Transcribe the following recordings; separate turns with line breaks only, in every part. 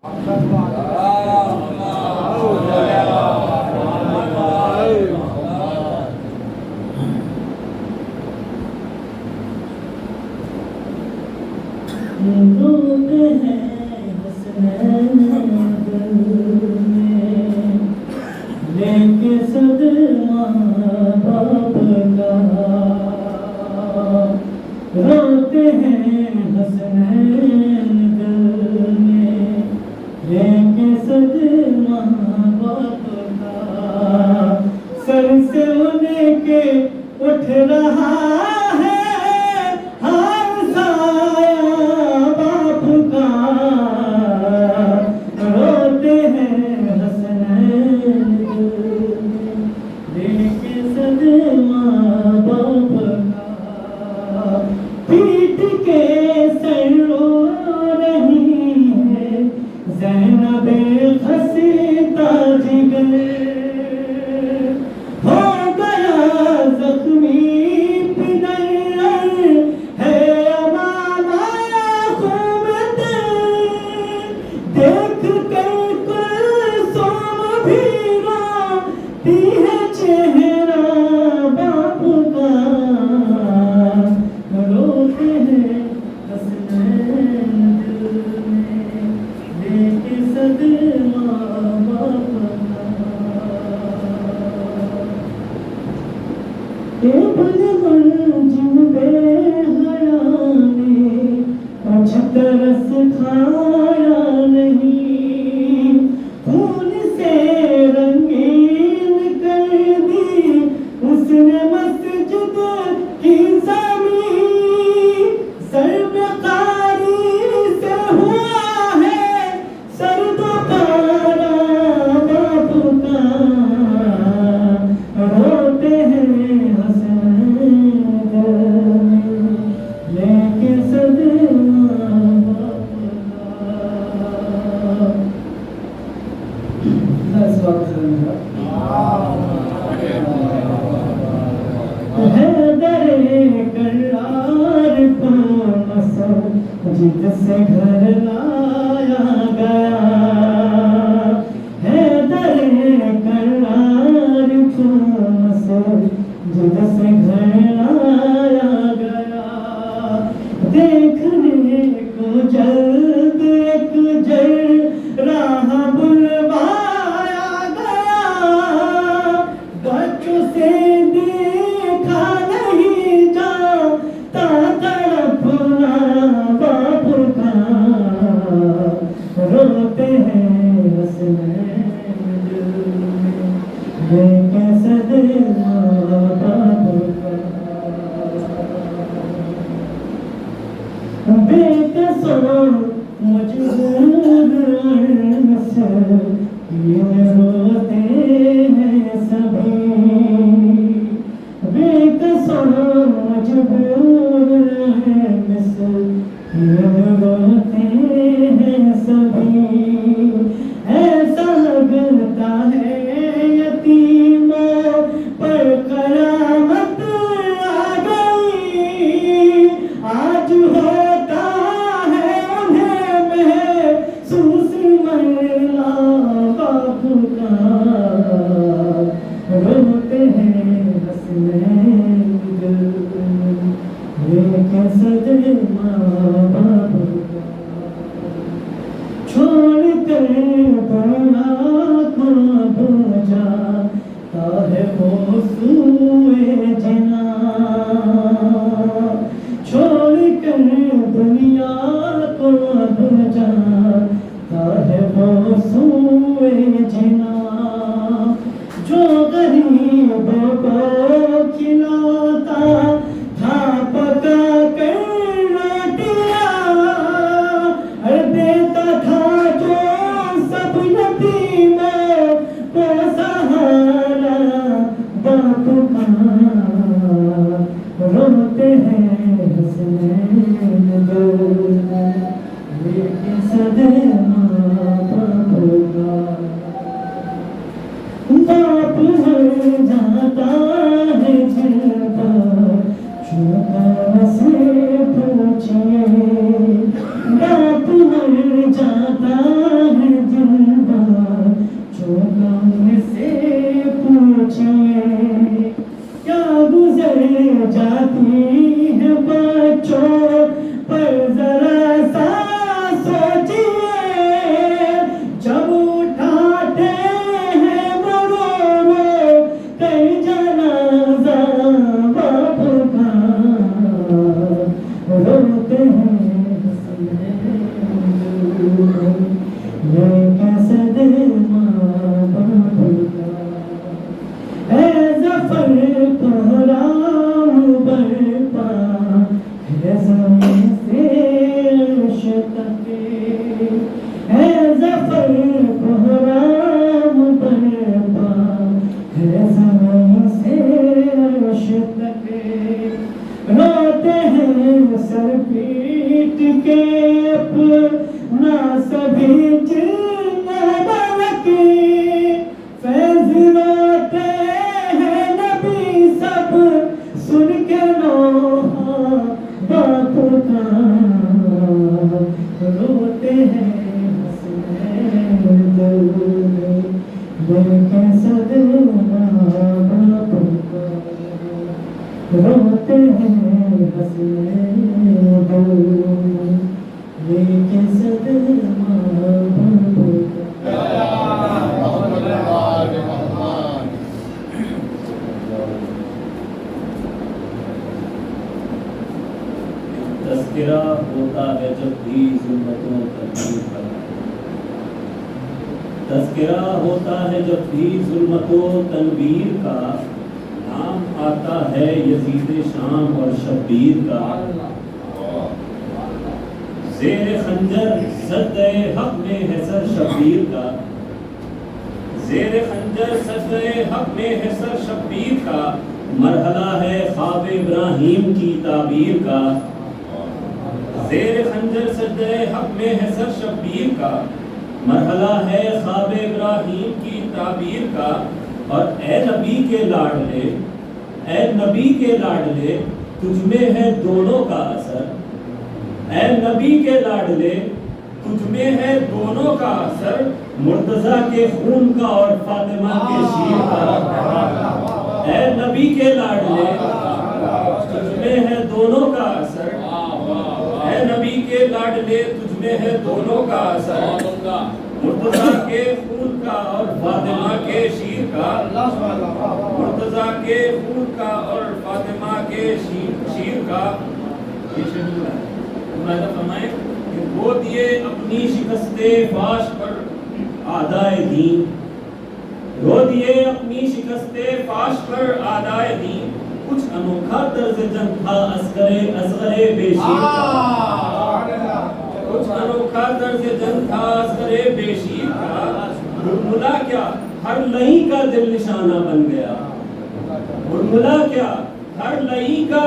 روتے ہیں حسنین دل میں لے کے صدمہ باپ کا، سر سے انہیں کے اٹھ رہا ہے ہر سایہ باپ کا، روتے ہیں حسنین دل میں لے کے صدمہ باپ کا، پیٹ کے سر رو رہی ہے زینب خستہ جگر، ہو گیا زخمی پدر ہے امامہ خوبت، دیکھ کر کلثوم بھی روتی ہے چہرہ باپ کا، روتے ہیں حسنین دل میں لے کے صدمہ باپ کا، ابن منجم بے حیا نے کچھ ترس کھایا نہیں، خون سے رنگین کر دی اس نے مسجد کی زمین، سر پہ قاری سے ہوا ہے سر تو پارا باپ کا، روتے ہیں حسنین دل میں لے کے صدمہ باپ کا۔ اس وقت حیدر کرار کو مسجد سے گھر لایا گیا، حیدر کرار کو مسجد سے گھر لایا گیا، دیکھنے کو جلد ایک جراح بلوایا گیا، بچوں سے دیکھا نہیں جاتا تڑپنا باپ کا، روتے ہیں حسنین دل میں لے کے صدمہ باپ کا، بے قصور مجبور سے یہ روتے ہیں سبھی، بے قصور مجبور سے یہ روتے ہیں سبھی، ایسا لگتا ہے یتیموں پر قیامت آ گئی، آج ہوتا ہے انہیں محسوس مرنا باپ کا، روتے ہیں حسنین دل میں لے کے صدمہ باپ کا، چھوڑ کر بڑا کو اب جاتا ہے وہ سوئے جنا، چھوڑ کر دنیا کو اب جاتا ہے وہ سوئے جنا، جو غریبوں کو کھلاتا تھا پکا کر روٹیاں، دیتا تھا جو سب یتیموں کو سہارا باپ کا، روتے ہیں حسنین دل میں لے کے صدمہ باپ کا، لیکن صدمہ باپ کا ہے ظفر کوہرام برپا ہے زمین سے عرش تک ہے ظفر کوہرام برپا ہے زمین سے عرش تک روتے ہیں سر پیٹ کے اپنا سبھی جن ملک فیض روتے ہیں نبی سب سن کے نوحہ باپ کا روتے ہیں حسنین دل لیکن صدمہ باپ کا روتے ہیں حسنین دل لیکن صدمہ باپ کا
تذکرہ ہوتا ہے جب بھی ظلمتوں تنویر کا تذکرہ ہوتا ہے جب بھی ظلمتوں تنویر کا نام آتا ہے یزید شام اور شبیر کا زیر خنجر سجدہ حق میں ہے سر شبیر کا زیر خنجر سجدہ حق میں ہے سر شبیر کا مرحلہ ہے خواب ابراہیم کی تعبیر کا زیر خنجر سجدہ حق میں ہے سر شبیر کا مرحلہ ہے خواب ابراہیم کی تعبیر کا اور اے نبی کے لاڈلے اے نبی کے لاڈلے تجھ میں ہے دونوں کا اثر اے نبی کے لاڈلے تجھ میں ہے دونوں کا اثر مرتضیٰ کے خون کا اور فاطمہ کے شیر کا اے نبی کے لاڈلے تجھ میں ہے دونوں کا اثر اے نبی کے لاڈلے تجھ میں ہے دونوں کا اثر مرتضیٰ کے خون کا اور فاطمہ کے شیر کا مرتضیٰ کے خون کا اور فاطمہ کے شیر کا یہ شہید ہے ملاحظہ فرمائیں کہ وہ دیے اپنی شکست فاش پر اعدائے دین رو دیے اپنی شکست فاش پر اعدائے دین کچھ انوکھا طرز جنگ تھا اصغر بیشیر کا کچھ انوکھا طرز جنگ تھا اصغر بیشیر کا مرملا کیا ہر لئی کا دل نشانہ بن گیا مرملا کیا ہر لئی کا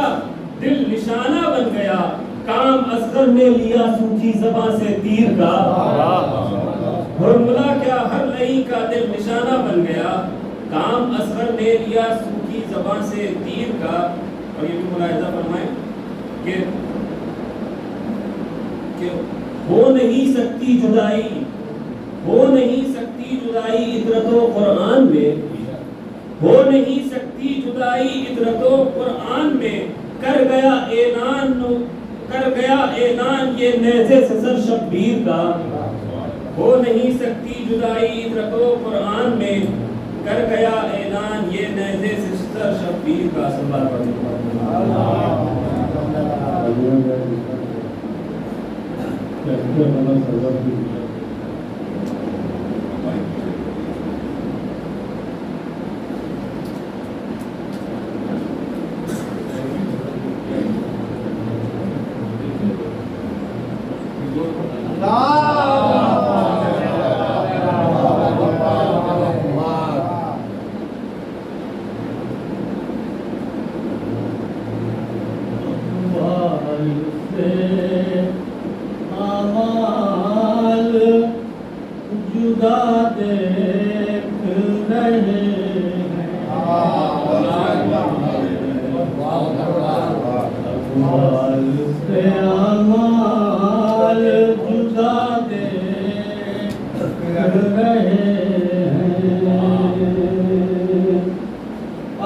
دل نشانہ بن گیا کام اصغر نے لیا سوکھی زباں سے تیر کا مرملا کیا ہر لئی کا دل نشانہ بن گیا کام اصغر نے لیا سوکھی زباں سے تیر کا اور یہ بھی ملاحظہ فرمائیں کہ ہو نہیں سکتی جدائی ہو نہیں سکتی جدائی عطرت و قرآن میں ہو نہیں سکتی جدائی عطرت و قرآن میں کر گیا اعلان یہ نیزے سے سر شبیر کا ہو نہیں سکتی جدائی عطرت و قرآن میں کر گیا اعلان یہ نیزے سے سر شبیر کا سنبھال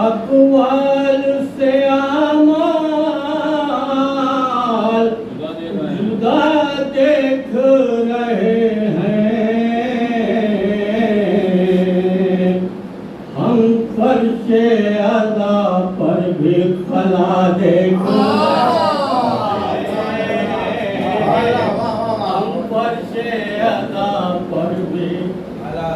اقوال سے اعمال جدا دیکھ رہے ہیں ہم فرش ادا پر بھی خلا دیکھ ہم فرش ادا پر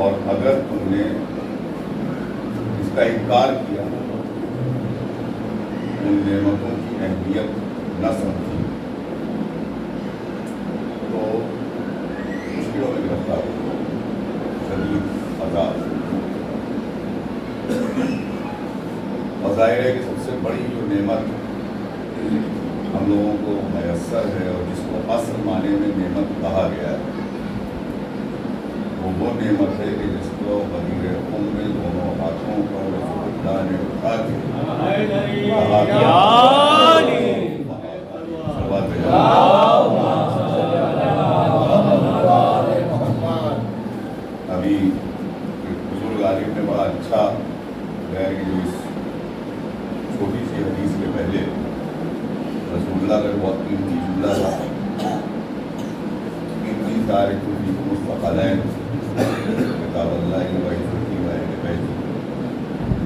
اور اگر تم نے اس کا انکار کیا، ان نعمتوں کی اہمیت نہ سمجھی، تو مشکلوں میں گرفتار ہو، شدید عذاب۔ اور ظاہر ہے کہ سب سے بڑی جو نعمت ہم لوگوں کو میسر ہے اور جس کو اصل معنی میں نعمت کہا گیا ہے، وہ نعمت ہے کہ جس کو غدیر خون میں دونوں ہاتھوں پر رسول اللہ نے اٹھا کے ابھی بزرگ عالم نے بڑا اچھا ہے کہ جو اس چھوٹی سی حدیث کے پہلے رسول اللہ کا بہت قیمتی جملہ تھا، قیمتی تاریخ مستقلین کتاب اللہ و عزتی و اہل بیتی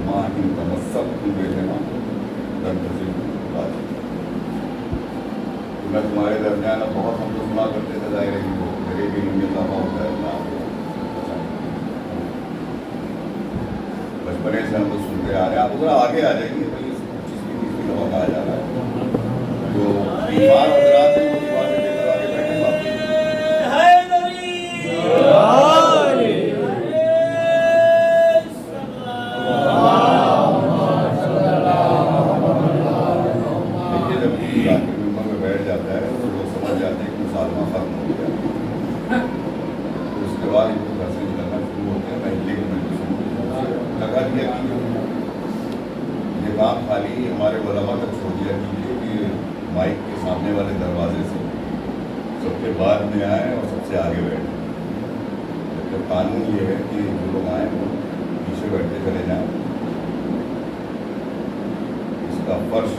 ما ان تمسکتم بہما لن تضلوا بعدی۔ میں تمہارے درمیان اب بہت ہم لوگ سنا کرتے تھے، ظاہر ہے کہ وہ میرے بھی ان کا ہوتا ہے، اللہ کو بچپنے سے ہم لوگ سنتے آ رہے ہیں۔ آپ ذرا آگے آ جائیں گے، بھائی 25 دفعہ کہا جا رہا ہے، جو بیمار حضرات ہیں وہ دعا سے لے کر آگے بیٹھے باقی کام خالی ہمارے علماء تک چھوڑ دیا کیجیے کہ مائک کے سامنے والے دروازے سے سب کے بعد میں آئیں اور سب سے آگے بیٹھیں۔ جبکہ قانون یہ ہے کہ جو لوگ آئیں وہ پیچھے بیٹھتے چلے جائیں۔ اس کا فرش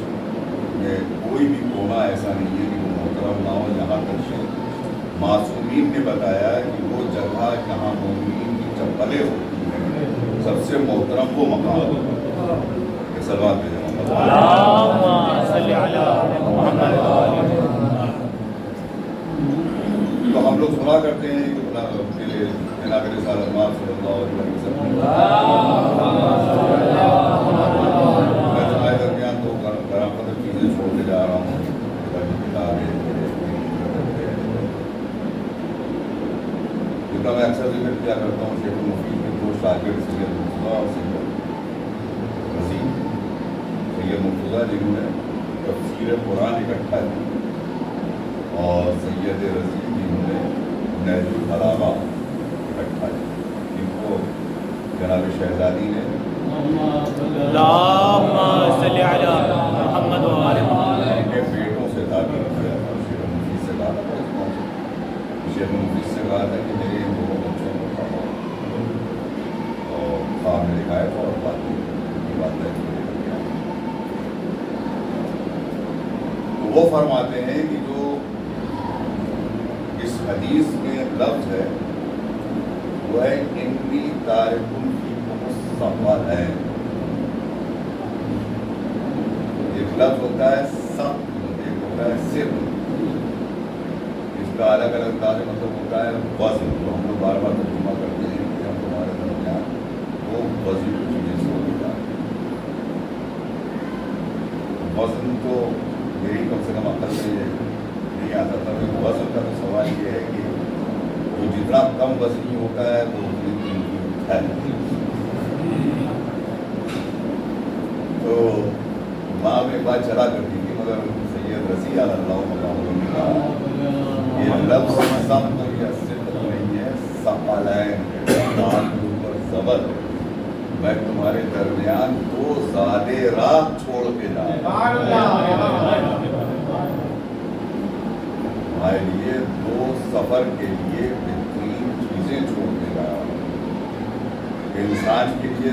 میں کوئی بھی کونا ایسا نہیں ہے کہ وہ محترم نہ ہو، یہاں تک کہ معصومین نے بتایا کہ وہ جگہ جہاں مومنین کی چپلیں ہوتی ہیں سب سے محترم وہ مقام ہے۔ سلوات بھیجیں اللہم صلی علی محمد۔ تو ہم لوگ سنا کرتے ہیں کہ جناب رسالت مآب صلی اللہ علیہ وسلم میں تمہارے درمیان تو گرم قدر چیزیں چھوڑ کے جا رہا ہوں، کتابیں جتنا میں اکثر ذکر کیا کرتا ہوں شیخ المفید کے دو شاگرد سید مرتضیٰ اور سید مرتضیٰ جنہوں نے تفسیر قرآن اکٹھا کی، اور سید رضی جنہوں نے نہج البلاغہ اکٹھا کی، جن کو جناب شہزادی نے
اللہم صلی علی محمد و آل محمد
اپنے بیٹوں سے تعبیر کیا تھا۔ شیخ المفید سے کہا تھا، شیخ المفید سے کہا تھا کہ میرے ان دونوں بچوں کو پڑھو، اور خواب نے دکھایا تھا اور بات کی بات ہے۔ وہ فرماتے ہیں کہ جو اس حدیث میں لفظ ہے وہ ہے انی تارک فیکم الثقلین۔ ایک لفظ ہوتا ہے ثقل، ایک ہوتا ہے ثقل، اس کا الگ الگ انداز مطلب ہوتا ہے وزن، جو ہم لوگ بار بار ترجمہ کرتے ہیں کہ ہم تمہارے درمیان وہ وزن کی چیزیں چھوڑ دیتا ہے۔ وزن تو میری کم سے کم عقل سے نہیں آتا تھا، کہ وزن کا تو سوال یہ ہے کہ جو جتنا کم وزنی ہوتا ہے وہ اتنی قیمتی ہوتا ہے۔ تو ماں میں بات چلا کرتی تھی، مگر سید رضی اللہ مقام نے کہا یہ لفظ سخت یا صدق نہیں ہے، ثقلین دال کے اوپر زبر، میں تمہارے درمیان دو زادے راہ چھوڑ کے جا رہا ہوں، تمہارے لیے دو سفر کے لیے بہترین چیزیں چھوڑ کے جا رہا ہوں۔ انسان کے لیے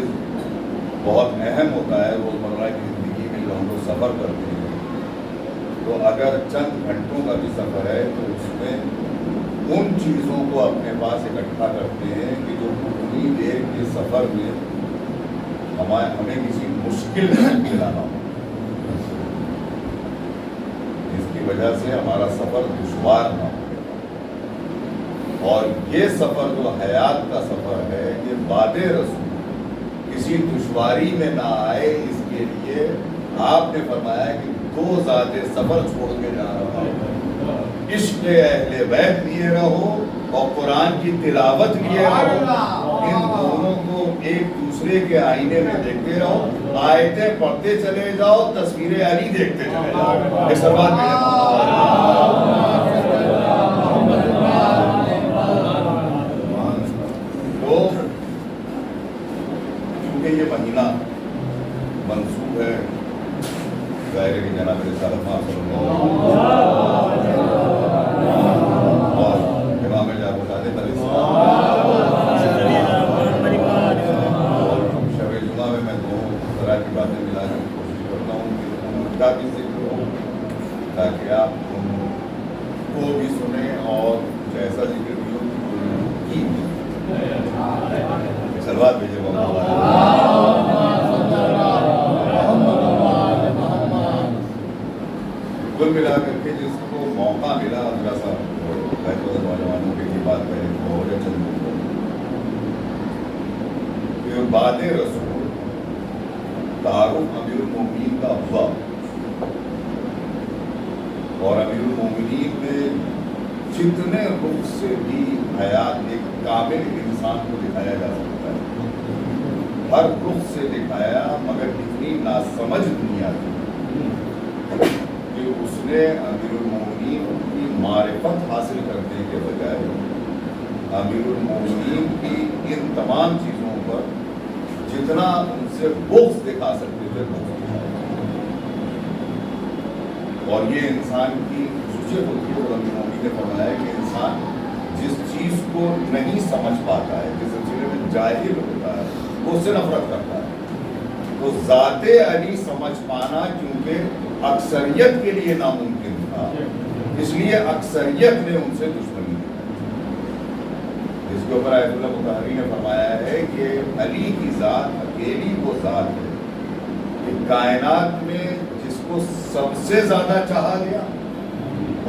بہت اہم ہوتا ہے روزمرہ کی زندگی میں جو ہم لوگ سفر کرتے ہیں، تو اگر چند گھنٹوں کا بھی سفر ہے تو اس میں ان چیزوں کو اپنے پاس اکٹھا کرتے ہیں کہ جو اتنی دیر کے سفر میں ہمیں کسی مشکل میں ملانا ہو، جس کی وجہ سے ہمارا سفر دشوار نہ ہو۔ اور یہ سفر جو حیات کا سفر ہے، یہ باد رسول کسی دشواری میں نہ آئے، اس کے لیے آپ نے فرمایا کہ دو ذات سفر چھوڑ کے جا رہا ہوں، عشق اہل بیت لیے رہو اور قرآن کی تلاوت لیے رہو، ان دونوں کو ایک دوسرے کے آئینے میں دیکھتے رہو، آیتیں پڑھتے چلے جاؤ، تصویر علی دیکھتے چلے جاؤ۔ یہ سب بات میرے تو کیونکہ یہ مہینہ منسوب ہے ظاہر کہ جناب رسالت صلی اللہ علیہ وسلم اور امام جعفر صادق علیہ السلام اور شب جمعہ میں دونوں طرح کی باتیں ملا کر کوشش کرتا ہوں کہ ان کا بھی ذکر ہو تاکہ آپ ان کو بھی سنیں اور کچھ ایسا ذکر بھی ہو کہ سلوات بھیجے کل ملا کر کے جس کو موقع ملا ذرا سا نوجوانوں کے لیے بات کریں تو چند باد رسول تعارف امیر المومنین کا افوا اور امیر المومنین میں جتنے رخ سے بھی حیات ایک کامل انسان کو دکھایا جا سکتا ہے، ہر رخ سے دکھایا، مگر اتنی ناسمجھ دنیا تھی کہ اس نے امیر المومنین کی معرفت حاصل کرنے کے بجائے امیر المومنین کی ان تمام چیزوں پر جتنا ان سے بغض دکھا سکتے تھے بغض دکھایا، اور یہ انسان کی خصوصیت ہوتی ہے۔ اور امیر المومنین نے فرمایا کہ انسان جس چیز کو نہیں سمجھ پاتا ہے، جس سلسلے میں جاہل ہوتا ہے، وہ اس سے نفرت کرتا ہے۔ تو ذات علی سمجھ پانا کیونکہ اکثریت کے لیے ناممکن تھا، اس لیے اکثریت نے ان سے دشمنی کی، جس کے اوپر آیت اللہ مطہری نے فرمایا ہے کہ علی کی ذات اکیلی وہ ذات ہے کہ کائنات میں جس کو سب سے زیادہ چاہا گیا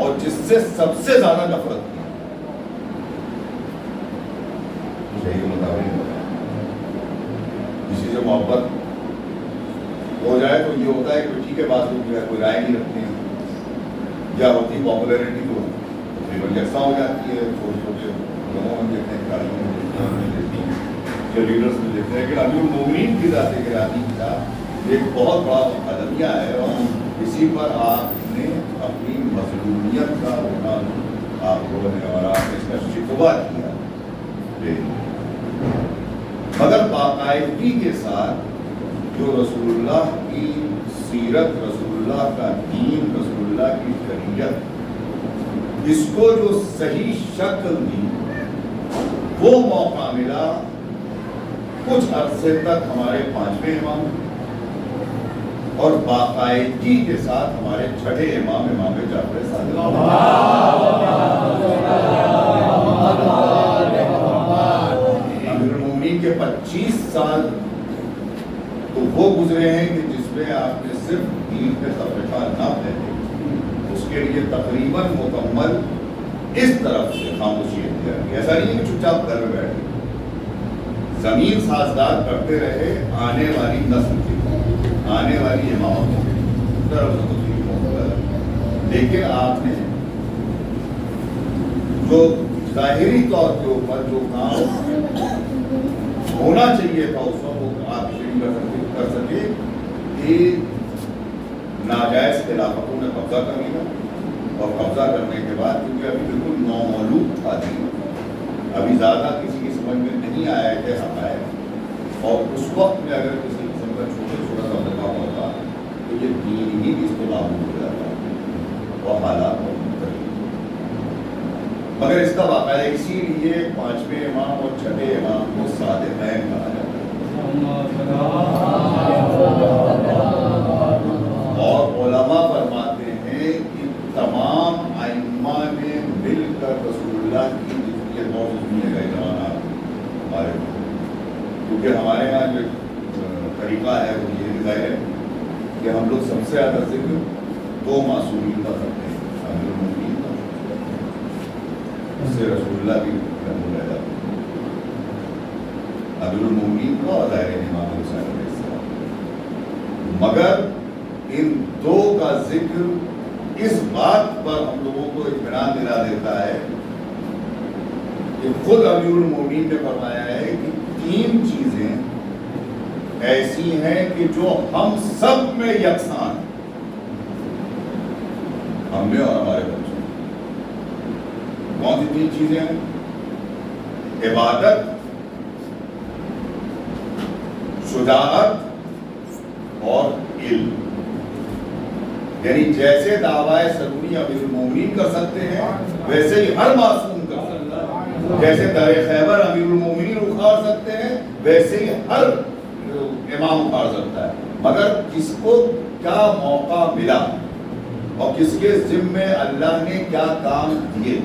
اور جس سے سب سے زیادہ نفرت کی، یہی مطابق کسی سے محبت ہو جائے تو یہ ہوتا ہے کہ ٹھیک ہے بات ہوتی ہے، کوئی رائے نہیں رکھتے ہیں، یا ہوتی پاپولیرٹی تو تقریباً یکساں ہو جاتی ہے، چھوٹے چھوٹے لوگوں میں دیکھتے ہیں، کھلاڑیوں میں دیکھتے ہیں، یا لیڈرس میں دیکھتے ہیں کہ امیر المومنین کی ذات گرامی کا ایک بہت بڑا المیہ ہے، اور اسی پر آپ نے اپنی مظلومیت کا عنوان آپ لوگوں نے اور آپ نے اس کا شکوہ کیا، مگر باقاعدگی کے ساتھ جو رسول اللہ کی سیرت، رسول اللہ کا دین، رسول اللہ کی شریعت، اس کو جو صحیح شکل دی، وہ موقع ملا کچھ عرصے تک ہمارے 5ویں امام اور باقاعدگی کے ساتھ ہمارے 6ٹھے امام امام جعفر صادق امیر المومنین کے 25 سال تو وہ گزرے ہیں کہ جس میں آپ نے صرف دین کے صفحہ نہ پھیلے، اس کے لیے تقریباً مکمل اس طرف سے خاموشی اختیار کی۔ ایسا نہیں ہے کہ چپ چاپ گھر میں بیٹھے، زمین سازگار کرتے رہے آنے والی نسل کی، آنے والی امامتوں کی طرف سے تقریب ہوتا ہے، لیکن آپ نے جو ظاہری طور کے اوپر جو کام ہونا چاہیے تھا اس وقت وہ آپ شریف کر سکے کہ ناجائز خلافتوں نے قبضہ کر لیا، اور قبضہ کرنے کے بعد کیونکہ ابھی بالکل نومولود تھا دین، ابھی زیادہ کسی کی سمجھ میں نہیں آیا کہ حقائق، اور اس وقت میں اگر کسی قسم کا چھوٹے چھوٹا سا کام ہوتا تو یہ دین ہی اس کو لاگو ہو جاتا اور حالات بہت مختلف۔ مگر اس کا واقعہ ہے، اسی لیے 5ویں امام اور 6ٹھے امام کو صادقین کہا جاتا ہے، اور علماء فرماتے ہیں کہ تمام ائمہ نے مل کر رسول اللہ کی یہ بہت سننے کا زمانہ ہمارے، کیونکہ ہمارے یہاں جو طریقہ ہے وہ یہ ہے کہ ہم لوگ سب سے زیادہ ذکر 2 معصومین کا کرتے ہیں، امیر المومنین کا، سے رسول اللہ بھی محمود رہ جاتے ہیں، امیر المومنین کو اور ظاہر امام حسین علیہ السلام، مگر ان دو کا ذکر اس بات پر ہم لوگوں کو اطمینان دلا دیتا ہے کہ خود امیر المومنین نے فرمایا ہے کہ تین چیزیں ایسی ہیں کہ جو ہم سب میں یکساں ہیں، ہم میں اور ہمارے بچوں میں۔ کون سی تین چیزیں ہیں؟ عبادت، شجاعت اور علم۔ یعنی جیسے دعویٰ سرونی امیر المومنین کر سکتے ہیں ویسے ہی ہر معصوم کر سکتا ہے، جیسے در خیبر امیر المومنین اکھاڑ سکتے ہیں ویسے ہی ہر امام اکھاڑ سکتا ہے، مگر کس کو کیا موقع ملا اور کس کے ذمے اللہ نے کیا کام دیے۔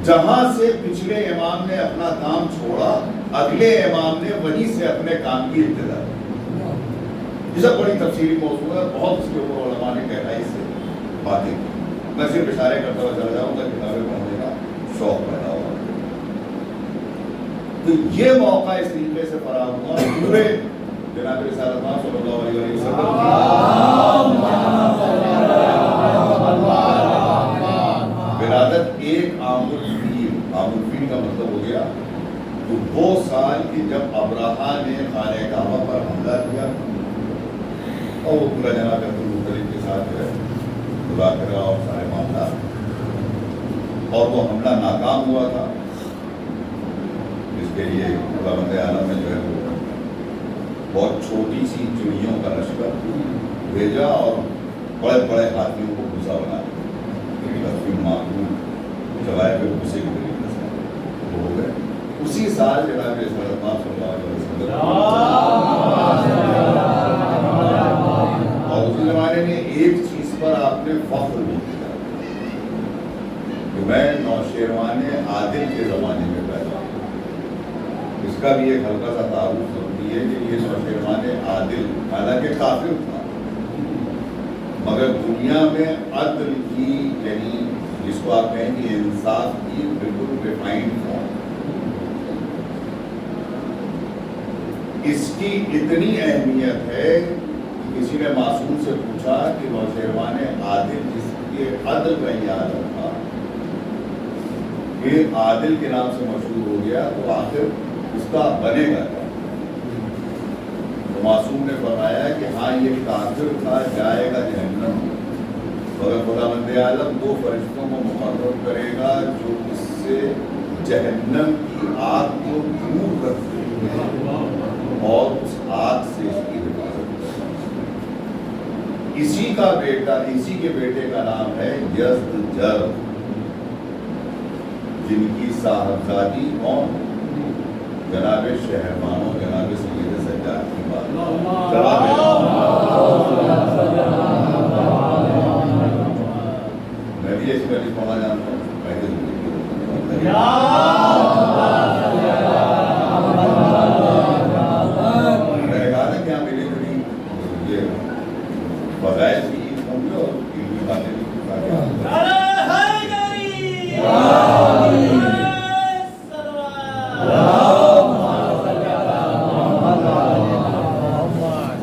جہاں سے پچھلے امام نے اپنا کام چھوڑا، اگلے امام نے وہیں سے اپنے کام کی ابتدا کی۔ یہ سب بڑی تفصیلی موضوع ہے، بہت اس کے اوپر علماء نے گہرائی سے باتیں کی، میں صرف اشارے کرتا ہوا چلا جاؤں گا، کتابیں پڑھنے کا شوق پیدا ہوا۔ تو یہ موقع اس طریقے سے فراہم ہوا، پورے جناب رسالت مآب صلی اللہ علیہ وسلم ولادت ایک عام الفیل کا مطلب ہو گیا تو وہ سال کی جب ابراہا نے خانہ کعبہ پر حملہ کیا اور وہ پورا جناب عبدالمطلب کے ساتھ جو ہے خدا کرا اور سارے معاملات، اور وہ حملہ ناکام ہوا تھا، جس کے لیے خداوند عالم میں جو ہے وہ بہت چھوٹی سی چڑیوں کا لشکر بھیجا اور بڑے بڑے ہاتھیوں کو گھسا بنا معقول چلائے ہوئے غصے کی طریقے سے وہ ہو گئے۔ اسی سال جناب رسالت مآب صلی اللہ علیہ وسلم اور اسی زمانے میں ایک چیز پر آپ نے فخر بھی کیا کہ میں نوشیروان عادل کے زمانے میں پیدا ہوں۔ اس کا بھی ایک ہلکا سا تعارف ضروری ہے کہ یہ نوشیروان عادل حالانکہ کافر تھا مگر دنیا میں عدل کی، یعنی جس کو آپ کہیں کہ انصاف کی بالکل ریفائنڈ فارم، اس کی اتنی اہمیت ہے کہ کسی نے معصوم سے پوچھا کہ نوشیروان عادل جس کے عدل کا یہ عالم تھا کہ عادل کے نام سے مشہور ہو گیا تو آخر اس کا بنے گا کیا؟ تو معصوم نے فرمایا کہ ہاں یہ کافر تھا، جائے گا جہنم، مگر خداوند عالم دو فرشتوں کو مقرر کرے گا جو اس سے جہنم کی آگ کو دور رکھتے ہیں اور اس آگ سے اس کی حفاظت کرتے ہیں۔ اسی کا بیٹا، اسی کے بیٹے کا نام ہے یزدجر، جن کی صاحبزادی کون؟ جناب شہربانو جناب سید سجاد کی بات۔ میں بھی اس میں پڑھا جانتا ہوں، پہلے میں نے کہا نا کہ آپ میری تھوڑی یہ فضائل بھی ہوں گے اور علمی باتیں بھی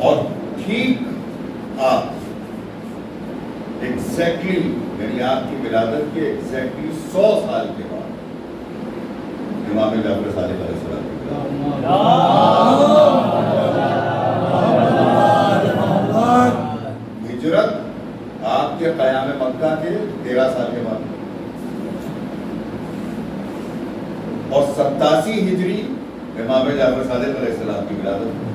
اور ٹھیک آپ ایگزیکٹلی یعنی آپ کی ولادت کے ایگزیکٹلی 100 سال کے بعد امام جعفر صادق علیہ السلام ہجرت آپ کے قیام مکہ کے 13 سال کے بعد اور 87 ہجری امام جعفر صادق علیہ السلام کی ولادت،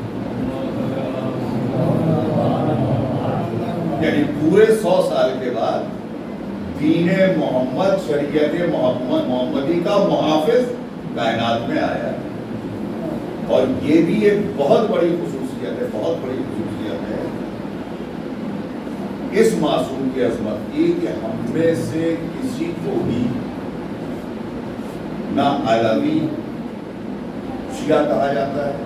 یعنی پورے 100 سال کے بعد دین محمد، شریعت محمدی کا محافظ کائنات میں آیا، اور یہ بھی ایک بہت بڑی خصوصیت ہے، بہت بڑی خصوصیت ہے اس معصوم کی عظمت کی کہ ہم میں سے کسی کو بھی نہ علوی شیعہ کہا جاتا ہے،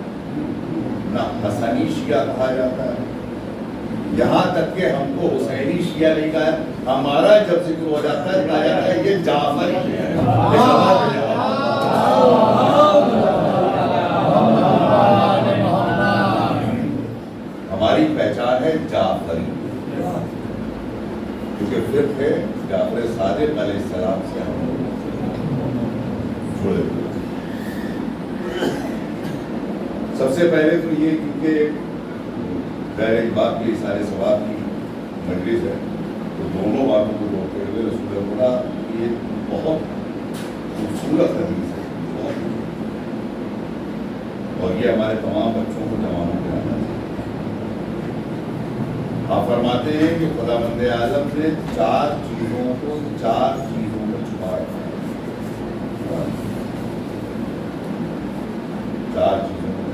نہ حسنی شیعہ کہا جاتا ہے، یہاں تک کہ ہم کو حسینی شیعہ نہیں کہا ہے، ہمارا جب ذکر ہو جاتا ہے کہا جاتا ہے یہ جعفری ہے۔ ہماری پہچان ہے جعفری، کیونکہ فقہ ہے جعفر صادق علیہ السلام سے ہم جڑے ہوئے۔ سب سے پہلے تو یہ کیونکہ ظاہر بات کی سارے ثواب کی مجلس ہے، تو دونوں باتوں کو روکتے ہوئے رسول اللہ کی ایک بہت خوبصورت حدیث ہے، اور یہ ہمارے تمام بچوں کو جوانوں کے آنا چاہیے۔ آپ فرماتے ہیں کہ خداوند عالم نے چار چیزوں میں چھپایا، چار چیزوں میں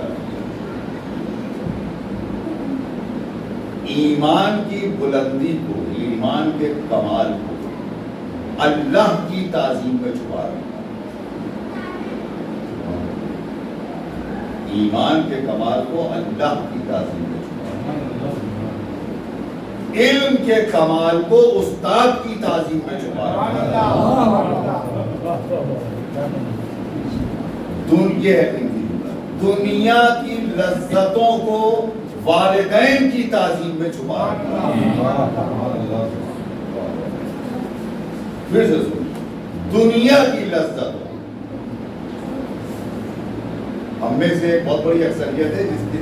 ایمان کی بلندی کو، ایمان کے کمال کو اللہ کی تعظیم میں چھپا رکھا، ایمان کے کمال کو اللہ کی تعظیم میں چھپا رکھا، علم کے کمال کو استاد کی تعظیم میں چھپا رکھا، دنیا کی لذتوں کو والدین کی تعظیم میں چھپا رکھا، پھر سے سنیں، دنیا کی لذتوں، ہم میں سے ایک بہت بڑی اکثریت ہے جس کی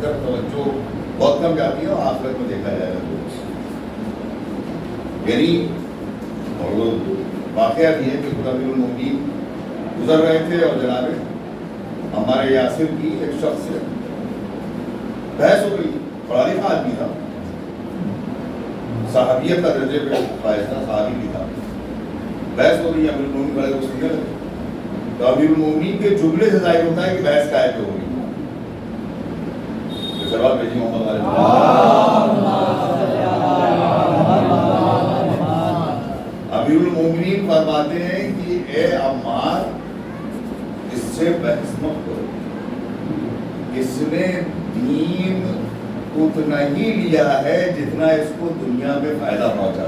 طرف توجہ بہت کم جاتی ہے اور آخرت میں دیکھا جائے گا، یعنی اور وہ واقعہ بھی ہے کہ خدا امیر المومنین گزر رہے تھے اور جناب ہمارے یاسر کی ایک شخص سے بحث ہو گئی، پڑھا لکھا آدمی تھا، صحابیت کا درجے پہ فائز تھا، صحابی بھی تھا، بحث ہو گئی، امیر المومنین والے کو سننے لگے، تو امیر المومنین کے جملے سے ظاہر ہوتا ہے کہ بحث کا ہے پہ ہو گئی، سوال بھیجی محمد علیہ امیر المومنین فرماتے ہیں کہ اے عمار اس سے بحث مت کرو، اس نے دین اتنا ہی لیا ہے جتنا اس کو دنیا میں فائدہ پہنچا،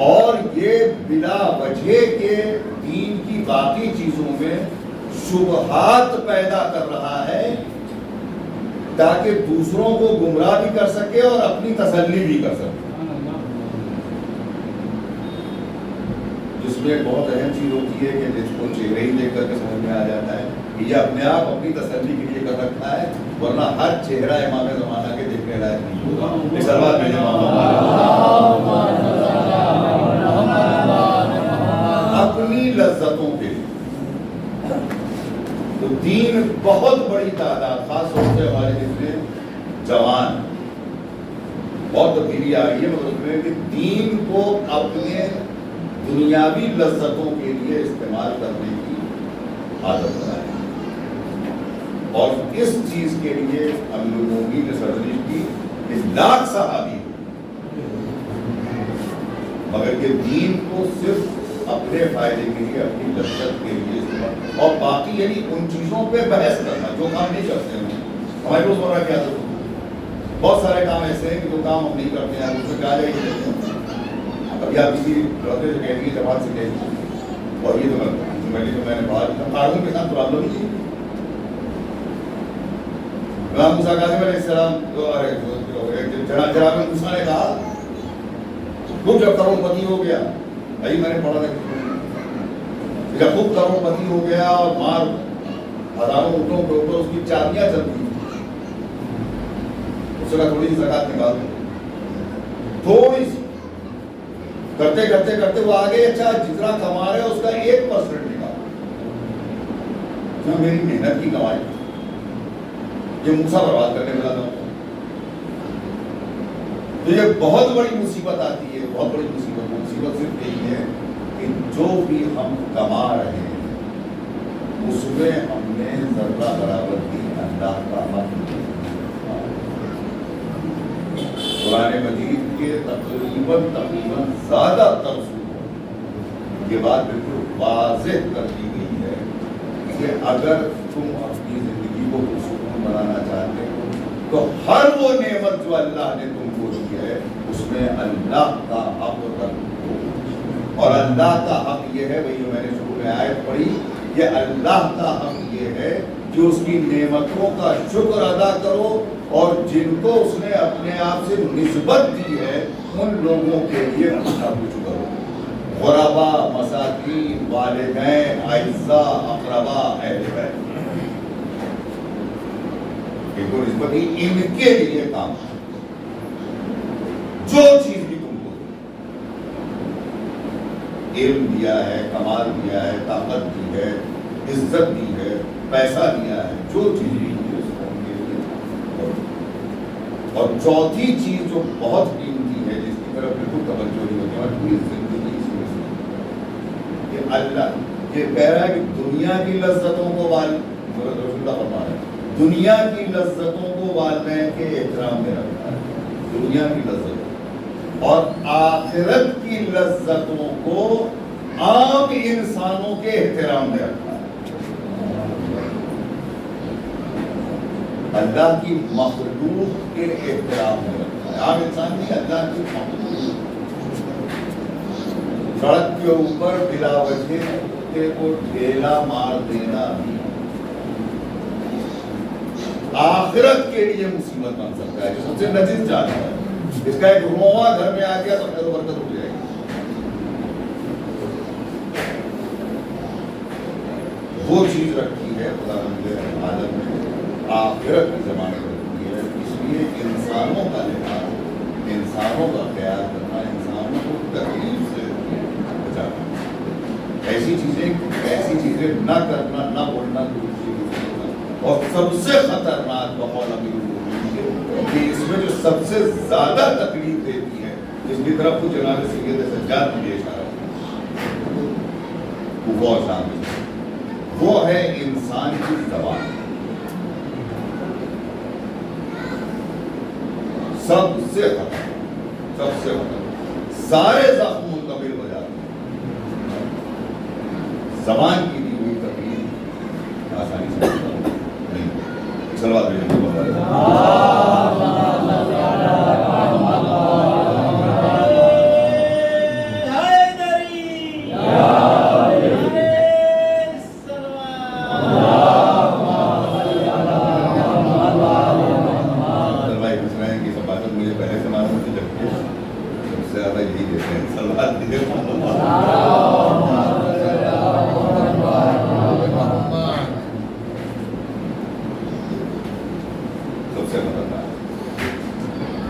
اور یہ بلا وجہ کے دین کی باقی چیزوں میں شبہات پیدا کر رہا ہے تاکہ دوسروں کو گمراہ بھی کر سکے اور اپنی تسلی بھی کر سکے، جس میں ایک بہت اہم چیز ہوتی ہے کہ جس کو چہرے ہی دیکھ کر کے سمجھ میں آ جاتا ہے کہ یہ اپنے آپ اپنی تسلی کے لیے کر رکھتا ہے، ورنہ ہر چہرہ امام زمانہ کے دیکھنے لائق نہیں ہوگا۔ اس سوال میں اپنی لذتوں کے لیے تو دین بہت بڑی تعداد، خاص طور سے ہمارے جتنے جوان، بہت تبدیلی آ رہی ہے، مطلب کہ دین کو اپنے دنیاوی لذتوں کے لیے استعمال کرنے کی عادت بنائے، اور اس چیز کے لیے امیر المومنین نے سرزنش کی کہ لاکھ صحابی مگر کہ دین کو صرف اپنے فائدے کے لیے، اپنی لذت کے لیے استعمال، اور باقی یعنی ان چیزوں پہ بحث کرنا جو کام نہیں کرتے ہیں، ہماری روزمرہ کی عادت ہوتی ہے، بہت سارے کام ایسے ہیں کہ جو کام ہم نہیں کرتے ہیں اس میں کہا جائے کہ ابھی آپ کسی لڑکے سے کہہ دیجیے، جماعت سے کہہ دیجیے، اور یہ تو میں نے پڑھا تھا، قانون کے ساتھ پرابلم نہیں ہے۔ امام موسیٰ کاظم علیہ السلام جناب موسیٰ نے کہا تم جب کروڑپتی ہو گیا، بھائی میں نے پڑھا تھا، جب خود کروڑپتی ہو گیا اور مار ہزاروں اونٹوں کے اوپر اس کی چابیاں چلتی، اس کا تھوڑی سی زکات نکال دو، تھوڑی سی کرتے کرتے کرتے وہ آگے، اچھا جتنا کما رہے اس کا 1% نکال، جو میری محنت کی کمائی، یہ موسیٰ برباد کرنے والا تھا، تو یہ بہت بڑی مصیبت آتی ہے، بہت بڑی مصیبت۔ مصیبت صرف یہی ہے کہ جو بھی ہم کما رہے ہیں اس میں ہم نے ذرہ برابر کی اللہ کا حق نہیں۔ قرآن مجید کے تقریباً زیادہ تر سوروں یہ بات بالکل واضح کر دی گئی ہے کہ اگر تم اپنی زندگی کو پرسکون بنانا چاہتے ہو تو ہر وہ نعمت جو اللہ نے تم کو دی ہے اس میں اللہ کا حق رکھو، اور اللہ کا حق یہ ہے، وہی میں نے شروع میں آیت پڑھی، کہ اللہ کا حق یہ ہے کہ اس کی نعمتوں کا شکر ادا کرو، اور جن کو اس نے اپنے آپ سے نسبت دی ہے ان لوگوں کے لیے سب کچھ کرو، غربا، مساکین، والدین، اعزاء، اقربا، اہل بیت، ان کو نسبت دی، ان کے لیے کام جو چیز بھی تم کو علم دیا ہے، کمال دیا ہے، طاقت دی ہے، عزت دی ہے، پیسہ دیا ہے، جو چیز بھی دی ہے اس کو ان کے لیے کرو۔ اور چوتھی چیز جو بہت قیمتی ہے، جس کی طرف بالکل توجہ نہیں ہوتی اور پوری زندگی اس میں سے، کہ اللہ یہ کہہ رہا ہے کہ دنیا کی لذتوں کو رسول اللہ فرما رہا ہے، دنیا کی لذتوں کو والدین کے احترام میں رکھا ہے، دنیا کی لذتوں، اور آخرت کی لذتوں کو عام انسانوں کے احترام میں رکھا ہے۔ اللہ کی مخلوق کے احترام میں رکھا ہے، عام انسان نہیں، اللہ کی مخلوق۔ سڑک کے اوپر بلا وجہ کتے کو ڈھیلا مار دینا بھی آخرت کے لیے مصیبت بن سکتا ہے، جو سب سے نجس جاتا ہے، اس کا ایک روواں گھر میں آ گیا تو خیر و برکت ہو جائے گی۔ وہ چیز رکھی ہے خدا رب عالم نے، آخرت کی ضمانت رکھی ہے، اس لیے انسانوں کا لحاظ، انسانوں کا خیال کرنا، انسانوں کو تکلیف سے بچانا، ایسی چیزیں نہ کرنا، نہ بولنا، اور سب سے خطرناک بقول امیر المؤمنین کہ اس میں جو سب سے زیادہ تکلیف دیتی ہے، جس کی طرف کو جناب سید سجاد مجھے اشارہ وہ شامل ہے، وہ ہے انسان کی زبان۔ سب سے خطرناک سارے زخم منتقل ہو جاتے ہیں، زبان کی دی ہوئی تکلیف آسانی سے نہیں۔ صلوات علیہ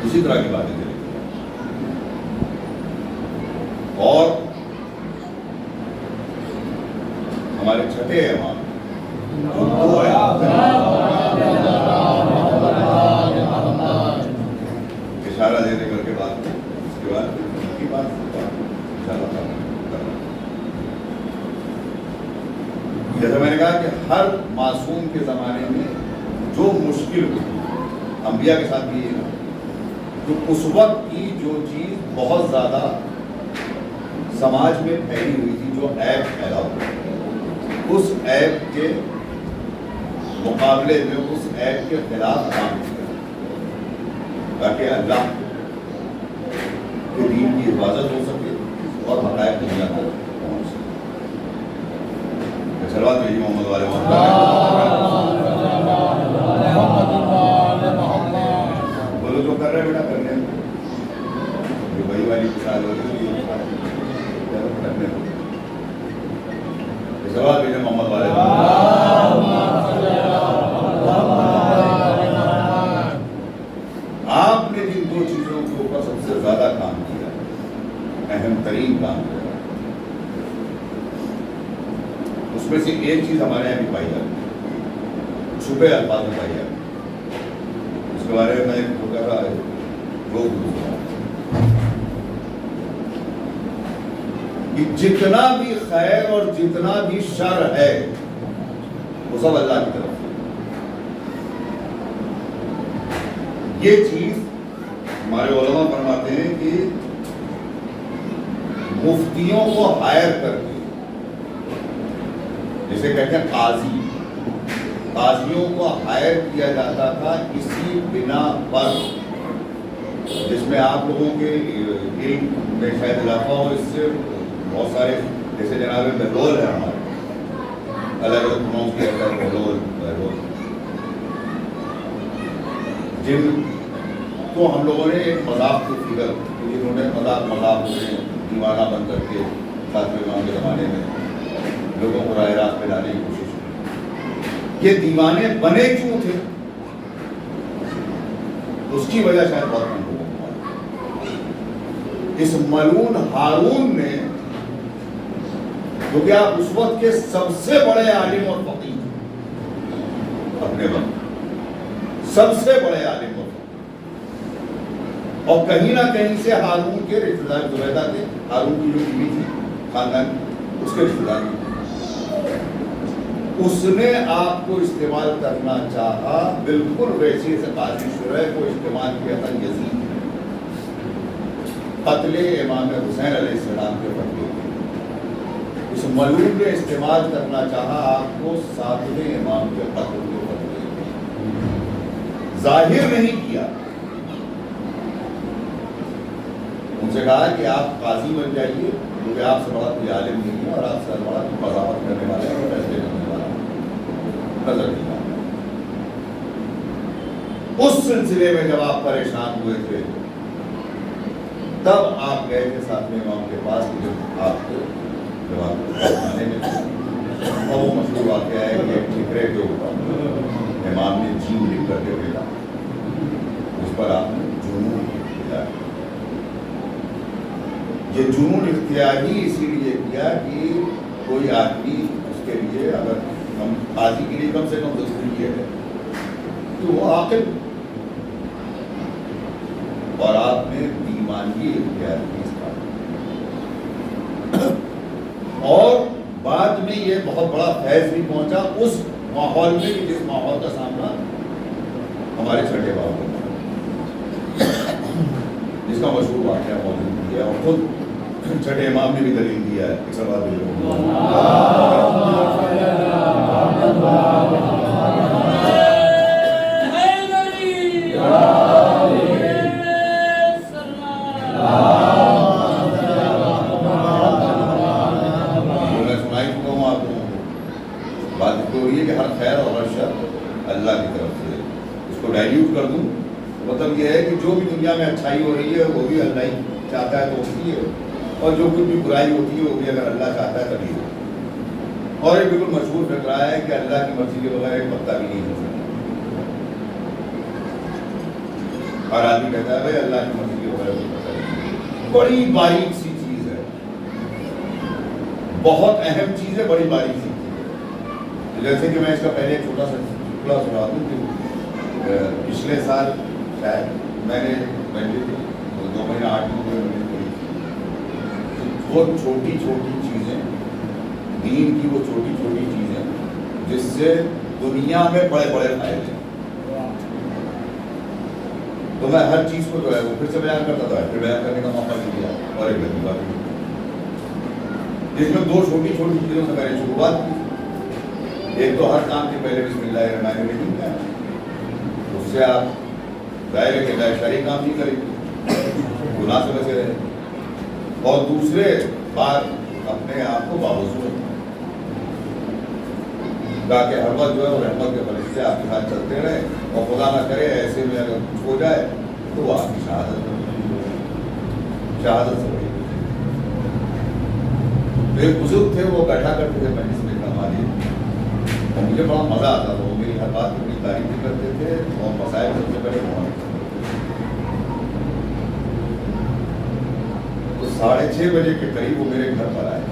اسی طرح کی باتیں چلیں گی۔ اور ہمارے چھٹے امام اشارہ دے کر کے بات، اس کے بعد ان کی بات جیسا میں نے کہا کہ ہر معصوم کے زمانے میں جو مشکل ہوئی، انبیاء کے ساتھ بھی یہ ہے، تو اس وقت کی جو چیز بہت زیادہ سماج میں پھیلی ہوئی تھی، جو عیب پھیلا ہوا، اس عیب کے مقابلے میں اس عیب کے خلاف کام کیا تاکہ اللہ کے دین کی حفاظت ہو سکے اور حقائق دنیا تک پہنچ سکے۔ صلوات بھیجیے محمد والے بولو جو کر رہے بیٹا کرنے جو بھائی والی مثال ہو رہی ہے کرنے صلوات بھیجیے محمد والے۔ آپ نے جن دو چیزوں کے اوپر سب سے زیادہ کام کیا، اہم ترین کام کیا، اس میں سے ایک چیز ہمارے یہاں بھی پائی جاتی ہے، چھپے الفاظ میں پائی جاتی ہے، اس کے بارے میں جو کہہ رہا ہے کہ جتنا بھی خیر اور جتنا بھی شر ہے وہ سب اللہ کی طرف سے۔ یہ چیز ہمارے علماء فرماتے ہیں کہ مفتیوں کو ہائر کر کے، جسے کہتے ہیں قاضی، قاضیوں کو ہائر کیا جاتا تھا اسی بنا پر، جس میں آپ لوگوں کے علم میں شاید اضافہ ہو، اس سے بہت سارے جیسے جناب بہلول ہے ہمارے، الگ الگ پروناؤنس کیا جاتا ہے بہلول، جن کو ہم لوگوں نے ایک مذاق کی فکر، جنہوں نے مذاق میں دیوانہ بن کر کے ساتویں امام کے زمانے میں لوگوں کو راہ راست پہ لانے کی کوشش کی. یہ دیوانے بنے کیوں تھے؟ اس کی وجہ شاید بہت کم لوگوں کو معلوم. اس ملعون ہارون نے، جو کہ آپ اس وقت کے سب سے بڑے عالم اور فقیہ اپنے وقت سب سے بڑے عالم اور کہیں نہ کہیں سے ہارون کے رشتہ دار زبیدہ تھے، ہارون کی جو بیوی تھی خاندان اس کے رشتہ دار، اس نے آپ کو استعمال کرنا چاہا بالکل ویسے سے قاضی شریح کو استعمال کیا تھا یزید نے قتل امام حسین علیہ السلام کے بدلے. اس ملعون نے استعمال کرنا چاہا آپ کو ساتویں امام کے قتل کے بدلے. ظاہر نہیں کیا، ان سے کہا کہ آپ قاضی بن جائیے کیونکہ آپ سے بڑا کوئی عالم نہیں ہے اور آپ سے بڑا کوئی قضاوت کرنے والا ہے اور فیصلے کرنے والا نظر نہیں آتا. اس سلسلے میں جب آپ پریشان ہوئے تھے تب آپ گئے تھے ساتویں امام کے پاس، جب آپ کو جانے میں اور وہ مشہور واقعہ ہے کہ ایک ٹھکرے کے اوپر امام نے جیم لکھ کر کے بھیجا، اس پر آپ نے جنون کیا. یہ جنون اختیاری اسی لیے کیا کہ کوئی آدمی اس کے لیے اگر ہم قاضی کے لیے کم سے کم دستگیر ہے تو وہ عاقل، اور آپ نے دیوانگی اختیار کی اس بات. اور بعد میں یہ بہت بڑا فیض بھی پہنچا اس ماحول میں کہ جس ماحول کا سامنا ہمارے چھٹے باپ کو، جس کا مشہور واقعہ موجود ہے اور خود چھٹے امام نے بھی دلیل دیا ہے. ایک سوال بات تو یہ کہ ہر خیر اور ہر شر اللہ کی طرف سے، اس کو ڈائلیوٹ کر دوں مطلب یہ ہے کہ جو بھی دنیا میں اچھائی ہو رہی ہے وہ بھی اللہ ہی چاہتا ہے تو ہوتی ہے، اور جو کچھ بھی برائی ہوتی ہے وہ بھی اگر اللہ چاہتا ہے تبھی ہو. اور ایک بالکل مشہور فقرہ ہے کہ اللہ کی مرضی کے بغیر ایک پتا بھی نہیں ہو سکتا. اور آدمی کہتا ہے بھائی اللہ کی مرضی کے بغیر کوئی پتا نہیں. بڑی باریک سی چیز ہے، بہت اہم چیز ہے، بڑی باریک سی چیز ہے. جیسے کہ میں اس کا پہلے ایک چھوٹا سا ٹکڑا سنا دوں کہ پچھلے سال شاید میں نے 2 مہینہ 8 دن میں وہ چھوٹی چھوٹی چیزیں دین کی، وہ چھوٹی چھوٹی چیزیں جس سے دنیا میں بڑے بڑے فائدے. تو میں ہر چیز کو جو ہے وہ پھر سے بیان کرتا تھا، پھر بیان کرنے کا موقع نہیں دیا. اور ایک لطیفہ بھی جس میں 2 چھوٹی چھوٹی چیزوں سے میں نے شروعات کی. ایک تو ہر کام کے پہلے بسم اللہ الرحمن الرحیم کا، اس سے آپ ظاہر ہے کہ غیر شرعی کام نہیں کریں گے، گناہ سے بچے رہے. اور دوسرے بات اپنے آپ کو باوضو تاکہ ہر وقت جو ہے وہ رحمت کے فرشتے آپ کے ساتھ چلتے رہے، اور خدا نہ کرے ایسے میں اگر کچھ ہو جائے تو وہ آپ کی شہادت سے بڑی. تو ایک بزرگ تھے، وہ بیٹھا کرتے تھے مجلس میں ہماری، اور مجھے بڑا مزہ آتا تھا. وہ میری ہر بات کی بڑی تعریف بھی کرتے تھے اور مسائل سب سے پہلے وہاں. تو 6:30 بجے کے قریب وہ میرے گھر پر آئے.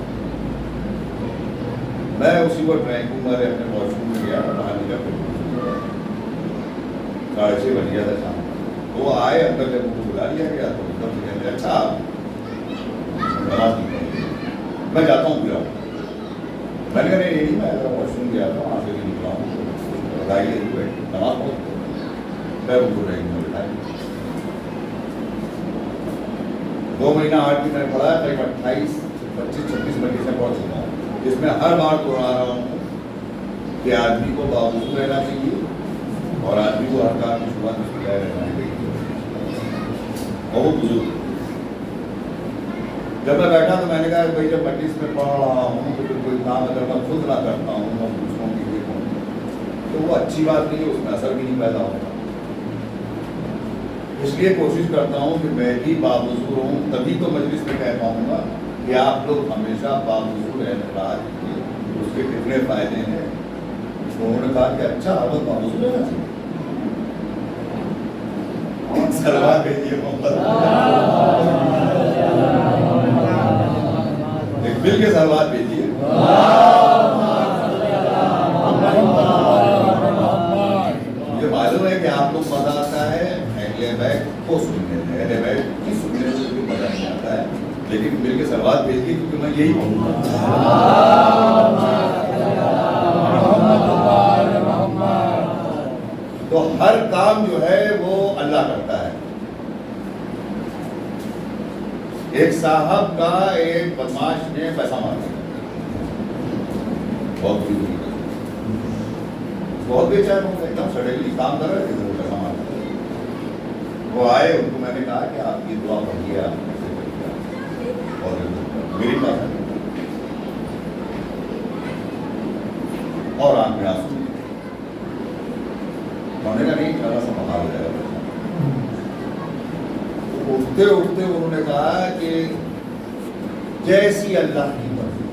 میں اسی کو ڈرائنگ روم والے اپنے واش روم میں گیا، باہر نکلا پھر 6:30 بج گیا تھا شام. تو وہ آئے، اندر جب ان کو بلا لیا گیا تو ایک دم سے کہتے اچھا نماز نہیں پڑھی، میں جاتا ہوں پھر. میں نے کہا نہیں، میں واش روم گیا تھا، وہاں سے بھی نکلا ہوں، بتائیے نماز پڑھ. میں ان کو ڈرائنگ میں بٹھایا. 2 مہینہ 8 دن میں نے پڑھا، قریب 28 25 26 مجلسیں پڑھ چکا ہوں، جس میں ہر بار دہرا رہا ہوں کہ آدمی کو باوضو رہنا چاہیے اور آدمی کو ہر کام کی شروعات میں بجائے رہنا چاہیے. اور وہ بزرگ جب میں بیٹھا تو میں نے کہا کہ بھائی جب مجلس میں پڑھ رہا ہوں تو پھر کوئی کام اگر میں خود نہ کرتا ہوں اور دوسروں کی دیکھوں تو وہ اچھی بات نہیں ہے, اس میں اثر بھی نہیں پیدا ہوتا. اس لیے کوشش کرتا ہوں کہ میں بھی باوضو رہوں, تبھی تو مجلس میں کہہ پاؤں گا کہ آپ لوگ ہمیشہ باوضو رہنا چاہیے, اس کے کتنے فائدے ہیں. انہوں نے کہا کہ اچھا اب باوضو رہنا چاہیے. سلوات بھیجیے محمد, ایک مل کے سلوات بھیجیے. مجھے معلوم ہے کہ آپ لوگ مزہ آتا ہے اہل بیت کو سننے میں, اہل بیت کی سننے سے بھی مزہ نہیں آتا ہے, لیکن مل کے سلوات بھیجیے کیونکہ میں یہی کہوں گا. تو ہر کام جو ہے وہ اللہ کرتا ہے. ایک صاحب کا ایک بدماش نے پیسہ مانگا, بہت بے چین ہو گئے, ایک دم سڈنلی کام کر رہے تھے, وہ پیسہ مانگا. وہ آئے, ان کو میں نے کہا کہ آپ کی دعا پڑھیے, آپ اور میری بات ہے اور آنکھ میں آنسو. انہوں نے کہا نہیں تھوڑا سا بہار ہو جائے گا. اٹھتے اٹھتے انہوں نے کہا کہ جیسی اللہ کی مرضی.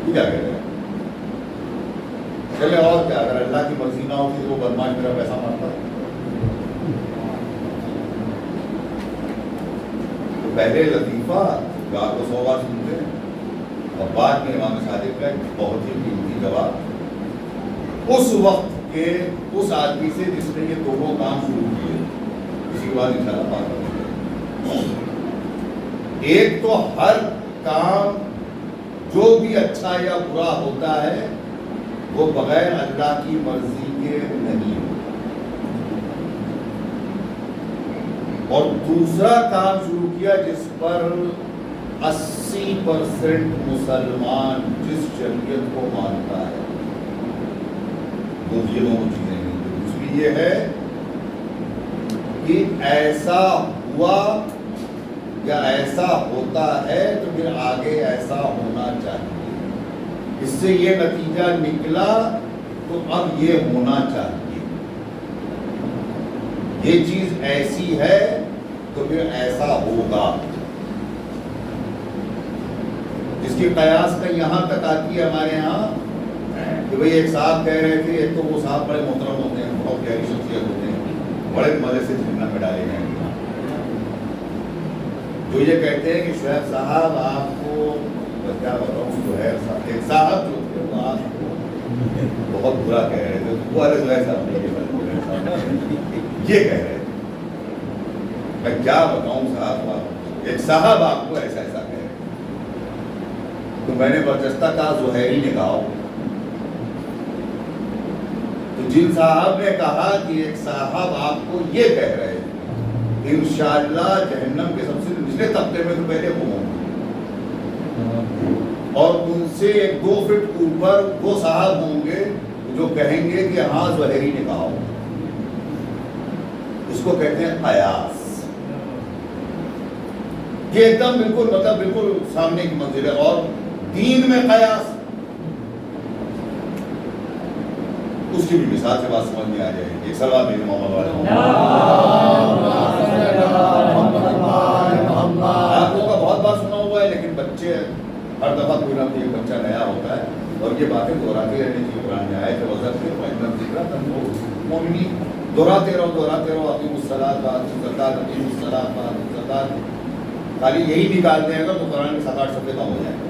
کیا کہہ رہے ہیں, چلے اور کیا, اگر اللہ کی مرضی نہ ہوتی تو وہ بدماش میرا پیسہ مانگتا. تو پہلے لطیفہ جو آپ کو 100 بار سنتے ہیں, اور بعد میں امام صادق کا بہت ہی قیمتی جواب اس وقت کے اس آدمی سے جس نے یہ دونوں کام شروع کیے. اسی کے بعد انشاءاللہ بات کریں گے. ایک تو ہر کام جو بھی اچھا یا برا ہوتا ہے وہ بغیر اللہ کی مرضی کے نہیں. اور دوسرا کام شروع کیا جس پر 80% مسلمان جس شریعت کو مانتا ہے, وہ یہ دونوں چیزیں نہیں. دوسری یہ ہے کہ ایسا ہوا یا ایسا ہوتا ہے تو پھر آگے ایسا ہونا چاہیے. اس سے یہ نتیجہ نکلا تو اب یہ ہونا چاہیے. یہ چیز ایسی ہے تو پھر ایسا ہوگا. اس کی قیاس کا یہاں تک آتی ہے ہمارے یہاں کہ بھئی ایک صاحب کہہ رہے تھے, ایک تو وہ صاحب بڑے محترم ہوتے ہیں, بہت پیاری شخصیت ہوتے ہیں, بڑے مزے سے جھرنا میں ڈالے ہیں, جو یہ کہتے ہیں کہ شعیب صاحب آپ کو کیا بتاؤں, جو ہے ایک صاحب جو تھے وہ آپ کو بہت برا کہہ رہے تھے. وہ علیہ صاحب نے یہ کہہ رہے تھے, میں کیا بتاؤں صاحب, ایک صاحب آپ کو ایسا ایسا کہہ رہے. تو میں نے برجستہ کہا زہیری نے کہا. تو جن صاحب نے کہا کہ ایک صاحب آپ کو یہ کہہ رہے ہیں, انشاءاللہ جہنم کے سب سے نچلے طبقے میں تو پہلے وہ ہوں گے, اور ان سے 1-2 فٹ اوپر وہ صاحب ہوں گے جو کہیں گے کہ ہاں زہیری نے کہا. اس کو کہتے ہیں قیاس. یہ ایک دم بالکل سامنے کی منزل ہے. اور دین میں قیاس, اس کی بھی مثال سے بات سمجھ میں آ جائے. ایک سوال میرے محمد والے آپ لوگوں کا بہت بار سنا ہوا ہے, لیکن بچے ہر دفعہ کوئی نہ کوئی ایک بچہ نیا ہوتا ہے اور یہ باتیں دہراتے رہنے کی قرآن میں آئے کہ وزر سے دہراتے رہو. اقیموا الصلاۃ وآتوا الزکاۃ, اقیموا الصلاۃ وآتوا الزکاۃ. خالی یہی نکالتے ہیں اگر تو قرآن کے 7-8 صفحے کم ہو جائیں گے.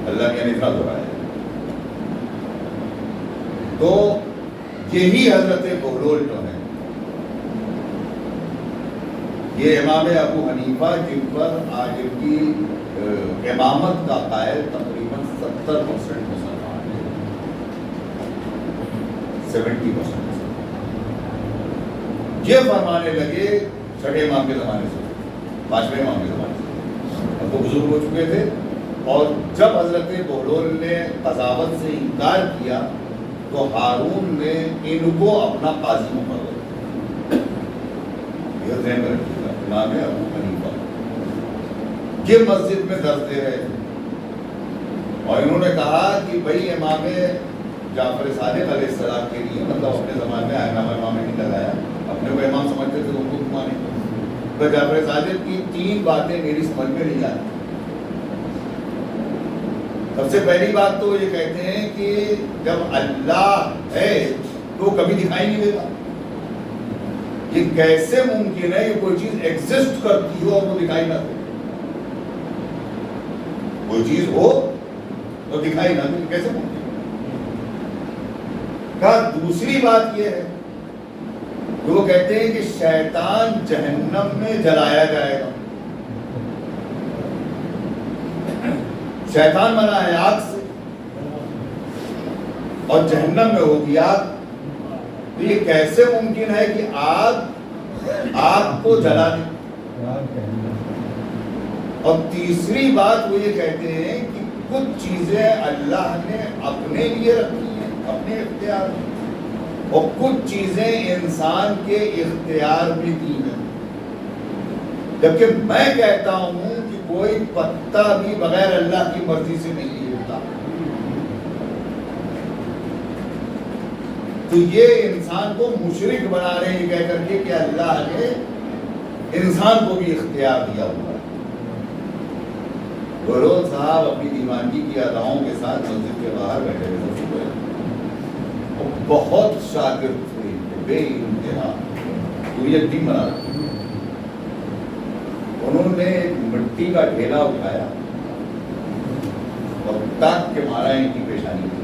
اللہ نے اتنا دہرایا. تو یہی حضرت بہلول جو ہیں, یہ امام ابو حنیفہ جن پر آج کی امامت کا قائل تقریباً 70% مسلمان ہیں, 70%. یہ فرمانے لگے چھٹے امام کے زمانے سے, 5ویں امام کے زمانے سے، اب تو بزرگ ہو چکے تھے، اور جب حضرت بہلول نے قضاوت سے انکار کیا تو ہارون نے ان کو اپنا قاضی مقرر کیا۔ یہ ذہن میں رکھیے گا، امام ابو حنیفہ یہ مسجد میں درس دے رہے تھے، اور انہوں نے کہا کہ بھائی امام جعفر صادق علیہ السلام کے لیے، مطلب اپنے زمانے میں آئینہ امام نے نہیں لگایا، اپنے کو امام سمجھتے تھے، ان کو مانے تو جعفر صادق کی 3 باتیں میری سمجھ میں نہیں آتی۔ سب سے پہلی بات تو یہ کہتے ہیں کہ جب اللہ ہے تو کبھی دکھائی نہیں دیتا، یہ کیسے ممکن ہے کہ کوئی چیز ایگزسٹ کرتی ہو اور وہ دکھائی نہ دے؟ کوئی چیز ہو تو دکھائی نہ دے، کیسے ممکن؟ کہا دوسری بات یہ ہے کہ وہ کہتے ہیں کہ شیطان جہنم میں جلایا جائے گا، شیطان بنا ہے آگ سے اور جہنم میں ہوگی آگ، تو یہ کیسے ممکن ہے کہ آگ کو جلا دے؟ اور تیسری بات وہ یہ کہتے ہیں کہ کچھ چیزیں اللہ نے اپنے لیے رکھی ہیں، اپنے اختیار میں، اور کچھ چیزیں انسان کے اختیار میں دی ہیں، جبکہ میں کہتا ہوں کہ کوئی پتا بھی بغیر اللہ کی مرضی سے نہیں ہلتا۔ تو یہ انسان کو مشرک بنا رہے ہیں کہہ کر کے کہ اللہ نے انسان کو بھی اختیار دیا ہوا ہے۔ بہلول صاحب اپنی دیوانگی کی اداؤں کے ساتھ مسجد کے باہر بیٹھے ہوئے، بہت شاگرد تھے، بے انتہا، پوری ٹیم بنا رکھی۔ انہوں نے ایک مٹی کا ڈھیلا اٹھایا اور تاک کے مارا ان کی پیشانی کی،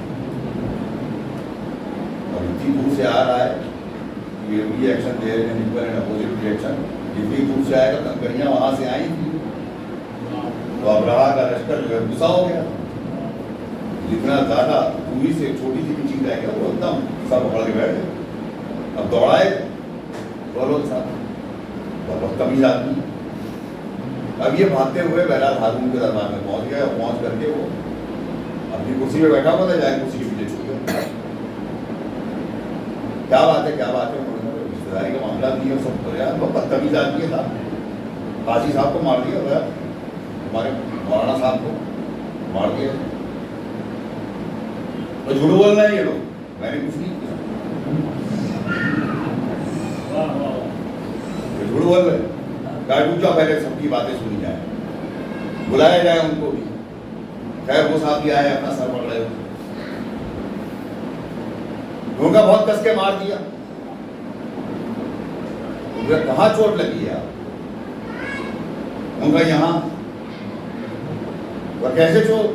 اور اتنی دور سے آ رہا ہے، یہ بھی ایکشن دے رہے ہیں، اپوزٹ ریئیکشن، جتنی دور سے آئے گا کنکریاں وہاں سے آئی تھی، تو ابراہا کا لشکر جو ہے غصہ ہو گیا، جتنا زیادہ دوری سے چھوٹی سی بھی چیز آئے گا وہ ایک دم سب پکڑ کے بیٹھ گئے، اب دوڑائے بہلول صاحب، بہت تمیز آدمی۔ اب یہ بھاگتے ہوئے بہرحال ہارون کے دربار میں پہنچ گئے، اور پہنچ کر کے وہ اپنی کرسی پہ بیٹھا ہوا تھا، جائے کرسی کے پیچھے چھپ گیا۔ کیا بات ہے، کیا بات ہے، رشتے داری کا معاملہ نہیں ہے، سب کرے بہت بدتمیز آدمی تھا، قاضی صاحب کو مار دیا، ہمارے مولانا صاحب کو مار دیا، تو جھوٹ بول رہے ہیں یہ لوگ، میں نے کچھ نہیں کیا، جھوٹ بول رہے ہیں۔ گاڑی پہلے سب کی باتیں سنی جائیں، بلایا جائے ان کو بھی، خیر وہ صاحب بھی آئے اپنا سر پکڑے، ان کا بہت کس کے مار دیا، کہاں چوٹ لگی ہے ان کا یہاں، کیسے چوٹ،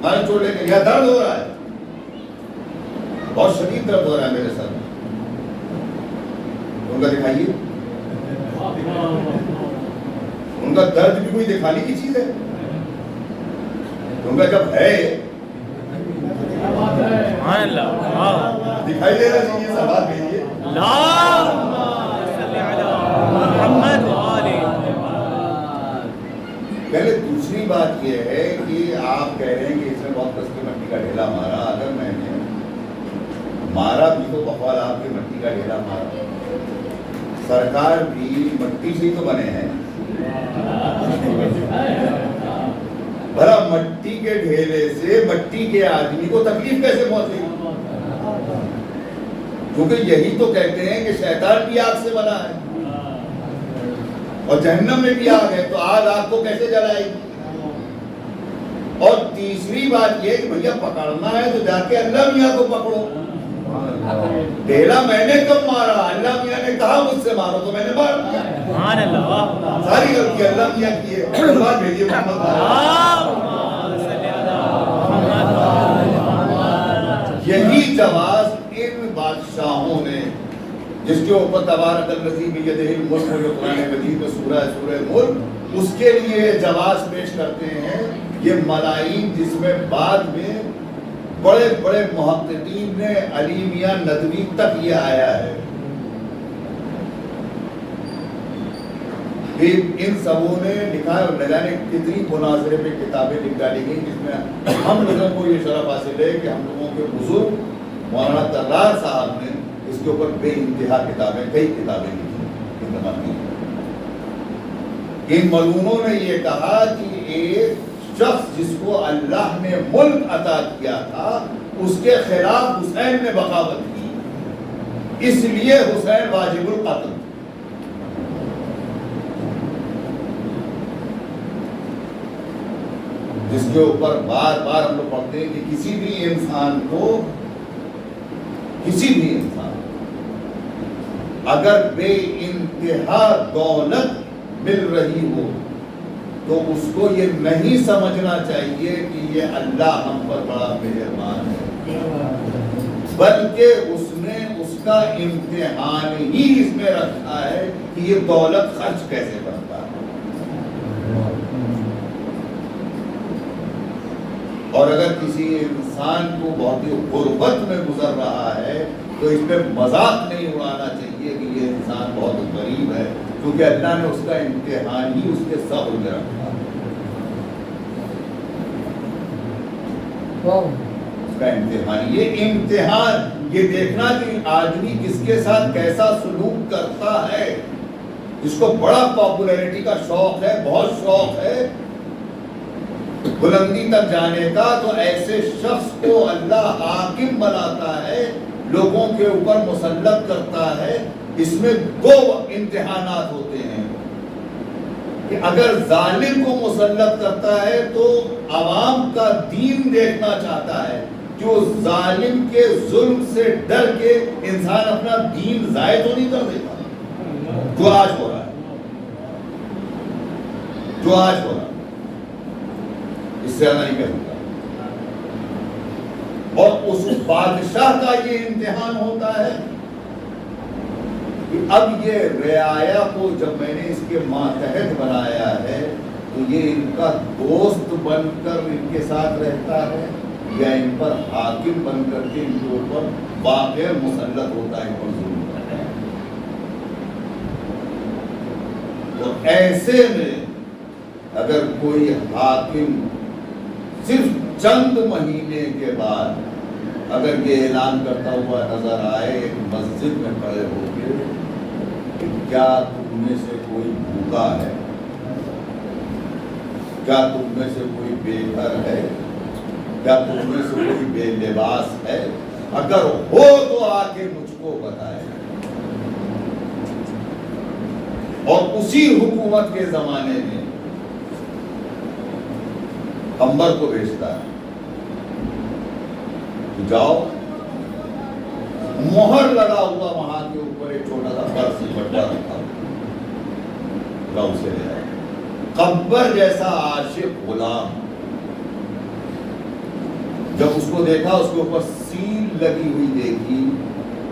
ہماری چوٹ لے کے یا درد ہو رہا ہے، بہت شدید درد ہو رہا ہے میرے سر میں، ان کا دکھائیے، ان کا درد بھی کوئی دکھانے کی چیز ہے، ان کا جب ہے دکھائی دینا چاہیے، سوال بھیجیے۔ پہلے دوسری بات یہ ہے کہ آپ کہہ رہے ہیں کہ اس نے بہت کس کے مٹی کا ڈھیلا مارا، اگر میں نے مارا بھی تو بقول آپ کے مٹی کا ڈھیلا مارا، سرکار بھی مٹی سے ہی تو بنے ہیں، بھلا مٹی کے ڈھیلے سے مٹی کے آدمی کو تکلیف کیسے پہنچے گی؟ کیونکہ یہی تو کہتے ہیں کہ شیطان بھی آگ سے بنا ہے اور جہنم میں بھی آگ ہے، تو آگ کو کیسے جلائے گی؟ اور تیسری بات یہ کہ بھیا پکڑنا ہے تو جا کے اللہ میاں کو پکڑو، ڈھیلا میں نے کب مارا؟ اللہ میاں نے کہا مجھ سے مارو تو میں نے مار دیا، ساری غلطی اللہ میاں کی ہے۔ بات بھیجیے یہی جواز ان بادشاہوں نے جس کے اوپر تبارک الذی بیدہ الملک، جو قرآن مجید میں سورہ ملک، اس کے لیے جواز پیش کرتے ہیں۔ یہ ملائین جس میں بعد میں بڑے بڑے محققین نے علی میاں ندوی تک یہ آیا ہے ان سبوں نے لکھا ہے، اور نہ جانے کتنی مناظرے پہ کتابیں لکھ ڈالی گئی جس میں ہم لوگوں کو یہ شرف حاصل ہے کہ ہم لوگوں کے بزرگ مولانا طرار صاحب نے اس کے اوپر بے انتہا کتابیں، کئی کتابیں لکھی ہیں۔ ان ملعونوں نے یہ کہا کہ ایک شخص جس کو اللہ نے ملک عطا کیا تھا اس کے خلاف حسین نے بغاوت کی، اس لیے حسین واجب القتل۔ جس کے اوپر بار بار ہم لوگ پڑھتے ہیں کہ کسی بھی انسان اگر بے انتہا دولت مل رہی ہو تو اس کو یہ نہیں سمجھنا چاہیے کہ یہ اللہ ہم پر بڑا مہربان ہے، بلکہ اس نے اس کا امتحان ہی اس میں رکھا ہے کہ یہ دولت خرچ کیسے کرتا ہے۔ اور اگر کسی انسان کو بہت ہی غربت میں گزر رہا ہے تو اس میں مذاق نہیں اڑانا چاہیے کہ یہ انسان بہت غریب ہے، کیونکہ اللہ نے اس کا امتحان ہی اس کے صبر میں رکھا۔ اس کا امتحان، یہ دیکھنا کہ آدمی کس کے ساتھ کیسا سلوک کرتا ہے۔ جس کو بڑا پاپولیرٹی کا شوق ہے، بہت شوق ہے بلندی تک جانے کا، تو ایسے شخص کو اللہ حاکم بناتا ہے، لوگوں کے اوپر مسلط کرتا ہے۔ اس میں دو امتحانات ہوتے ہیں کہ اگر ظالم کو مسلط کرتا ہے تو عوام کا دین دیکھنا چاہتا ہے کہ وہ ظالم کے ظلم سے ڈر کے انسان اپنا دین ضائع تو نہیں کر دیتا، جو آج ہو رہا ہے، اس سے زیادہ نہیں کر سکتا۔ اور اس بادشاہ کا یہ امتحان ہوتا ہے کہ اب یہ رعایا کو جب میں نے اس کے ماتحت بنایا ہے تو یہ ان کا دوست بن کر ان کے ساتھ رہتا ہے یا ان پر حاکم بن کر کے ان کے اوپر واقع مسلط ہوتا ہے، ان پر ظلم کرتا ہے۔ تو ایسے میں اگر کوئی حاکم صرف چند مہینے کے بعد اگر یہ اعلان کرتا ہوا نظر آئے ایک مسجد میں کھڑے ہو کے کہ کیا تم میں سے کوئی بھوکا ہے، کیا تم میں سے کوئی بے گھر ہے، کیا تم میں سے کوئی بے لباس ہے، اگر ہو تو آ کے مجھ کو بتائے۔ اور اسی حکومت کے زمانے میں امبر کو بھیجتا ہے، جاؤ، مہر لگا ہوا وہاں کے اوپر ایک چھوٹا سا برسی بٹوا رکھا، جاؤ اسے لے آؤ۔ قبر جیسا عاشق غلام جب اس کو دیکھا، اس کے اوپر سیل لگی ہوئی دیکھی،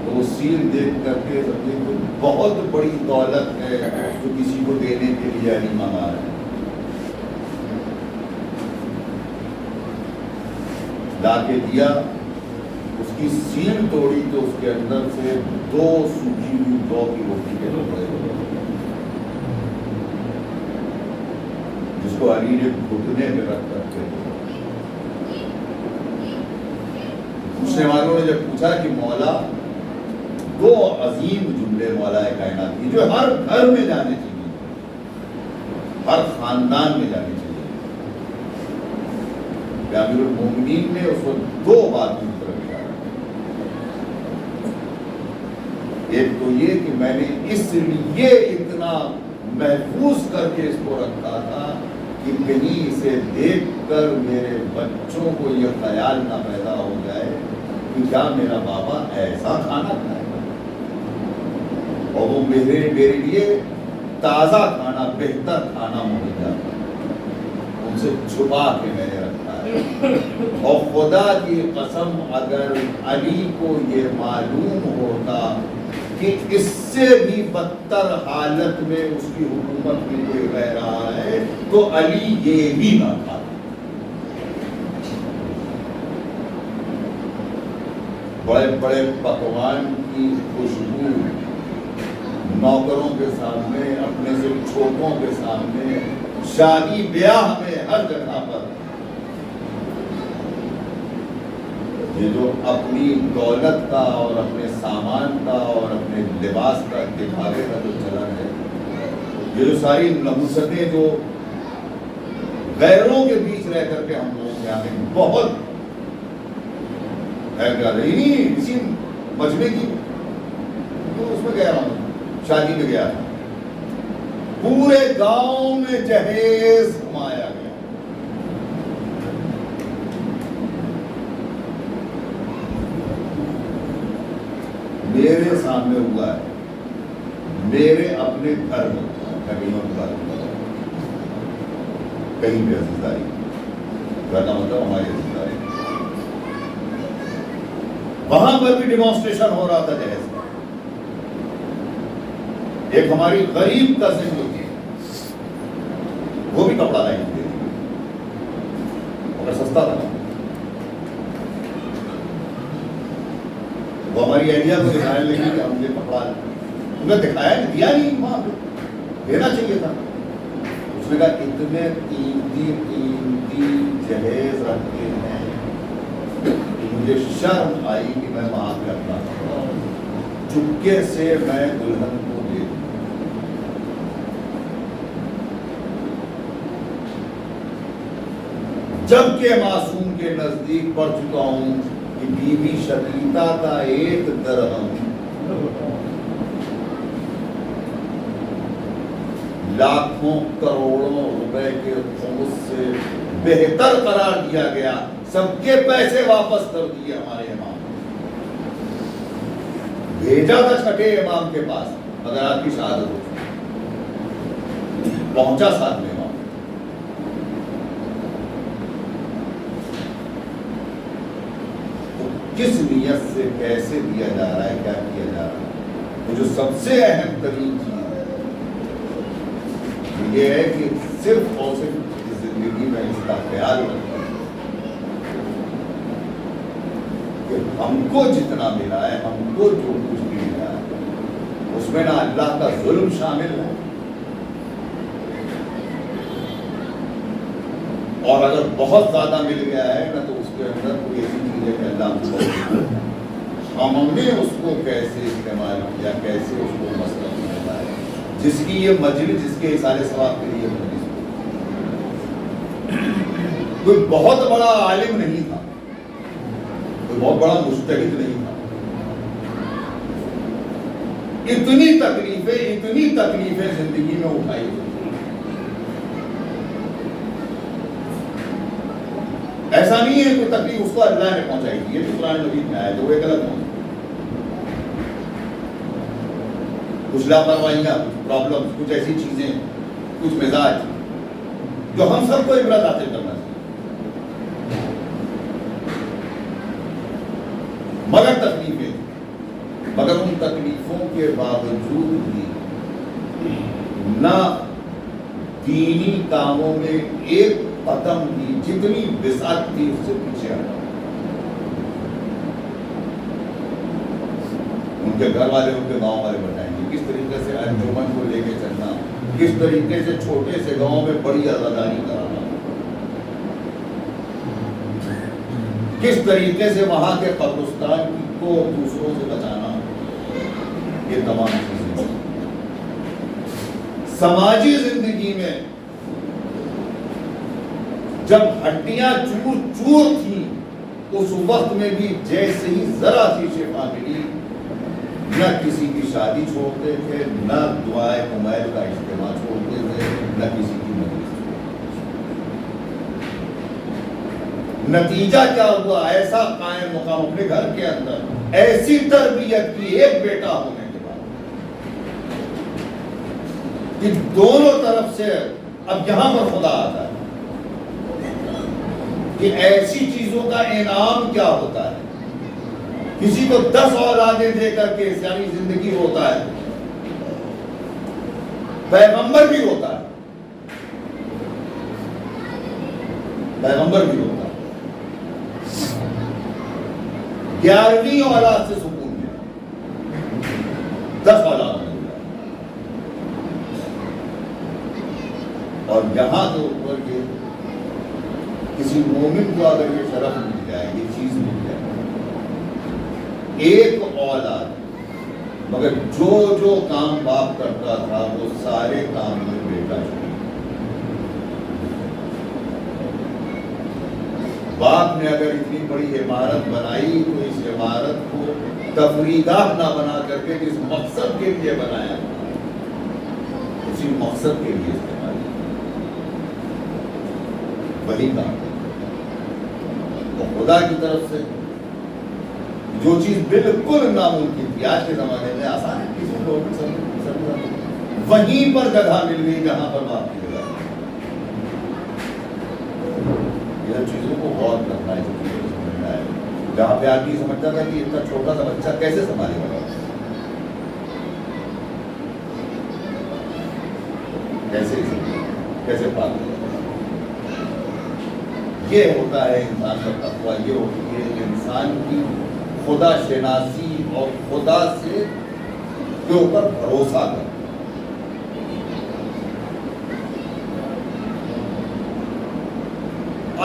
تو وہ سیل دیکھ کر کے سمجھے کوئی بہت بڑی دولت ہے جو کسی کو دینے کے لیے علی منگا ہے، لا کے دیا، اس کی سیل توڑی تو اس کے اندر سے 2 سوکھی ہوئی جو کی روٹی کے ٹکڑے ہوئے، جس کو علی نے گھٹنے میں رکھ کر کے پوچھنے والوں نے جب پوچھا کہ مولا 2 عظیم جملے مولا کائنات کی جو ہر گھر میں جانے چاہیے، ہر خاندان میں جانے چاہیے، امیر المومنین نے اس وقت 2 بات کی طرف اشارہ، ایک تو یہ کہ میں نے اس لیے اتنا محفوظ کر کے اس کو رکھا تھا کہ کہیں اسے دیکھ کر میرے بچوں کو یہ خیال نہ پیدا ہو جائے کہ کیا میرا بابا ایسا کھانا کھائے گا، اور وہ میرے لیے تازہ کھانا، بہتر کھانا مہیا تھا، ان سے چھپا کے میں نے رکھا ہے۔ اور خدا کی قسم اگر علی کو یہ معلوم ہوتا کہ اس سے بھی بدتر حالت میں اس کی حکومت میں کوئی رہ رہا ہے تو علی یہ بھی نہ کھاتا۔ بڑے بڑے پکوان کی خوشبو نوکروں کے سامنے، اپنے سے چھوٹوں کے سامنے، شادی بیاہ میں، ہر جگہ پر یہ جو اپنی دولت کا اور اپنے سامان کا اور اپنے لباس کا دکھاوے کا جو چلن ہے، یہ جو ساری نحوستیں جو غیروں کے بیچ رہ کر کے ہم لوگوں کے آگے بہت نہیں، کسی مجمع کی اس میں گیا ہوں، شادی میں گیا تھا، پورے گاؤں میں جہیز گھمایا گیا، میرے سامنے ہوا ہے، میرے اپنے گھر میں کہیں بھی عزیزداری کرنا مطلب ہماری عزیزداری، وہاں پر بھی ڈیمانسٹریشن ہو رہا تھا جہیز کا، ایک ہماری غریب کزن ہوتی ہے، وہ بھی کپڑا لائی دے دی، مگر سستا تھا، وہ ہماری اہلیہ کو دکھانے لگی کہ ہم یہ کپڑا، انہیں دکھایا نہیں، دیا نہیں، وہاں پہ دینا چاہیے تھا، اس نے کہا اتنے قیمتی جہیز رکھتے ہیں، مجھے شرم آئی کہ میں وہاں پہ اپنا چپکے سے میں دلہن کو دے دوں، جب کہ معصوم کے نزدیک پڑ چکا ہوں کہ بی بی شقیقہ کا 1 درہم لاکھوں کروڑوں روپے کے خمس سے بہتر قرار دیا گیا، سب کے پیسے واپس کر دیے ہمارے امام، بھیجا تھا چھٹے امام کے پاس اگر آپ کی شہادت ہو، پہنچا ساتھ میں امام، تو کس نیت سے کیسے دیا جا رہا ہے، کیا کیا جا رہا ہے، وہ جو سب سے اہم ترین چیز یہ ہے کہ صرف اور صرف زندگی میں اس کا خیال رکھنا کہ ہم کو جتنا ملا ہے، ہم کو جو کچھ بھی ملا ہے، اس میں نہ اللہ کا ظلم شامل ہے، اور اگر بہت زیادہ مل گیا ہے نا تو اس کے اندر کوئی ایسی چیز ہے کہ اللہ ہم نے اس کو کیسے استعمال کیا، کیسے اس کو مسئلہ ملا ہے، جس کی یہ مجلس، جس کے اثار ثواب کے لیے مجلس کوئی بہت بڑا عالم نہیں تھا، کوئی بہت بڑا مجتہد نہیں تھا، اتنی تکلیفیں زندگی میں اٹھائی، ایسا نہیں ہے کوئی تکلیف اس کو اللہ نے پہنچائی تھی، یہ بھی قرآن مجید میں آیا جو ایک غلط ہوں، کچھ لاپرواہیاں، کچھ پرابلم، کچھ ایسی چیزیں، کچھ مزاج جو ہم سب کو عبرت حاصل کرنا چاہیے، مگر تکلیفیں، مگر ان تکلیفوں کے باوجود بھی نہ دینی کاموں میں ایک قدم بھی، جتنی وسعت تھی اس سے پیچھے ہٹا، ان کے گھر والے، ان کے گاؤں والے بتائیں گے کس طریقے سے انجمن کو لے کے چلنا، کس طریقے سے چھوٹے سے گاؤں میں بڑی آزاداری کرانا، کس طریقے سے وہاں کے قبرستان کو دوسروں سے بچانا، یہ تمام چیزیں سماجی زندگی میں جب ہڈیاں چور چور تھیں، اس وقت میں بھی جیسے ہی ذرا سی شفا ملی، نہ کسی کی شادی چھوڑتے تھے، نہ دعائے کمیل کا اجتماع چھوڑتے تھے، نہ کسی کی مجلس۔ نتیجہ کیا ہوا؟ ایسا قائم مقام اپنے گھر کے اندر، ایسی تربیت کی ایک بیٹا ہونے کے بعد کہ دونوں طرف سے اب یہاں پر خدا آتا ہے کہ ایسی چیزوں کا انعام کیا ہوتا ہے۔ کسی کو 10 اولادیں دے کر کے اسلامی زندگی ہوتا ہے، پیغمبر بھی ہوتا ہے، پیغمبر بھی ہوتا ہے۔ 11ویں اولاد سے سکون ملا، 10 اولاد ملا، اور یہاں کے اوپر یہ کسی مومن کو اگر یہ شرف مل جائے، یہ چیز مل جائے، ایک اولاد، مگر جو کام باپ کرتا تھا وہ سارے کام میں بیٹا چکا۔ باپ نے اگر اتنی بڑی عمارت بنائی تو اس عمارت کو تفریحگاہ نہ بنا کر کے جس مقصد کے لیے بنایا اسی مقصد کے لیے استعمال وہی کام تو خدا کی طرف سے جو چیز بالکل ناممکن تھی آج کے زمانے میں آسان ہے، کسی کو وہیں پر جگہ مل گئی جہاں پر باپ کی جگہ۔ یہ چیزوں کو غور کرنا ہے، جو چیزوں کو سمجھنا ہے، جہاں پہ آدمی سمجھتا تھا کہ اتنا چھوٹا سا بچہ کیسے سنبھالے گا، کیسے پالے گا۔ یہ ہوتا ہے انسان کا تقویٰ، یہ ہوتی ہے انسان کی خدا شناسی اور خدا سے کے اوپر بھروسہ کرنا۔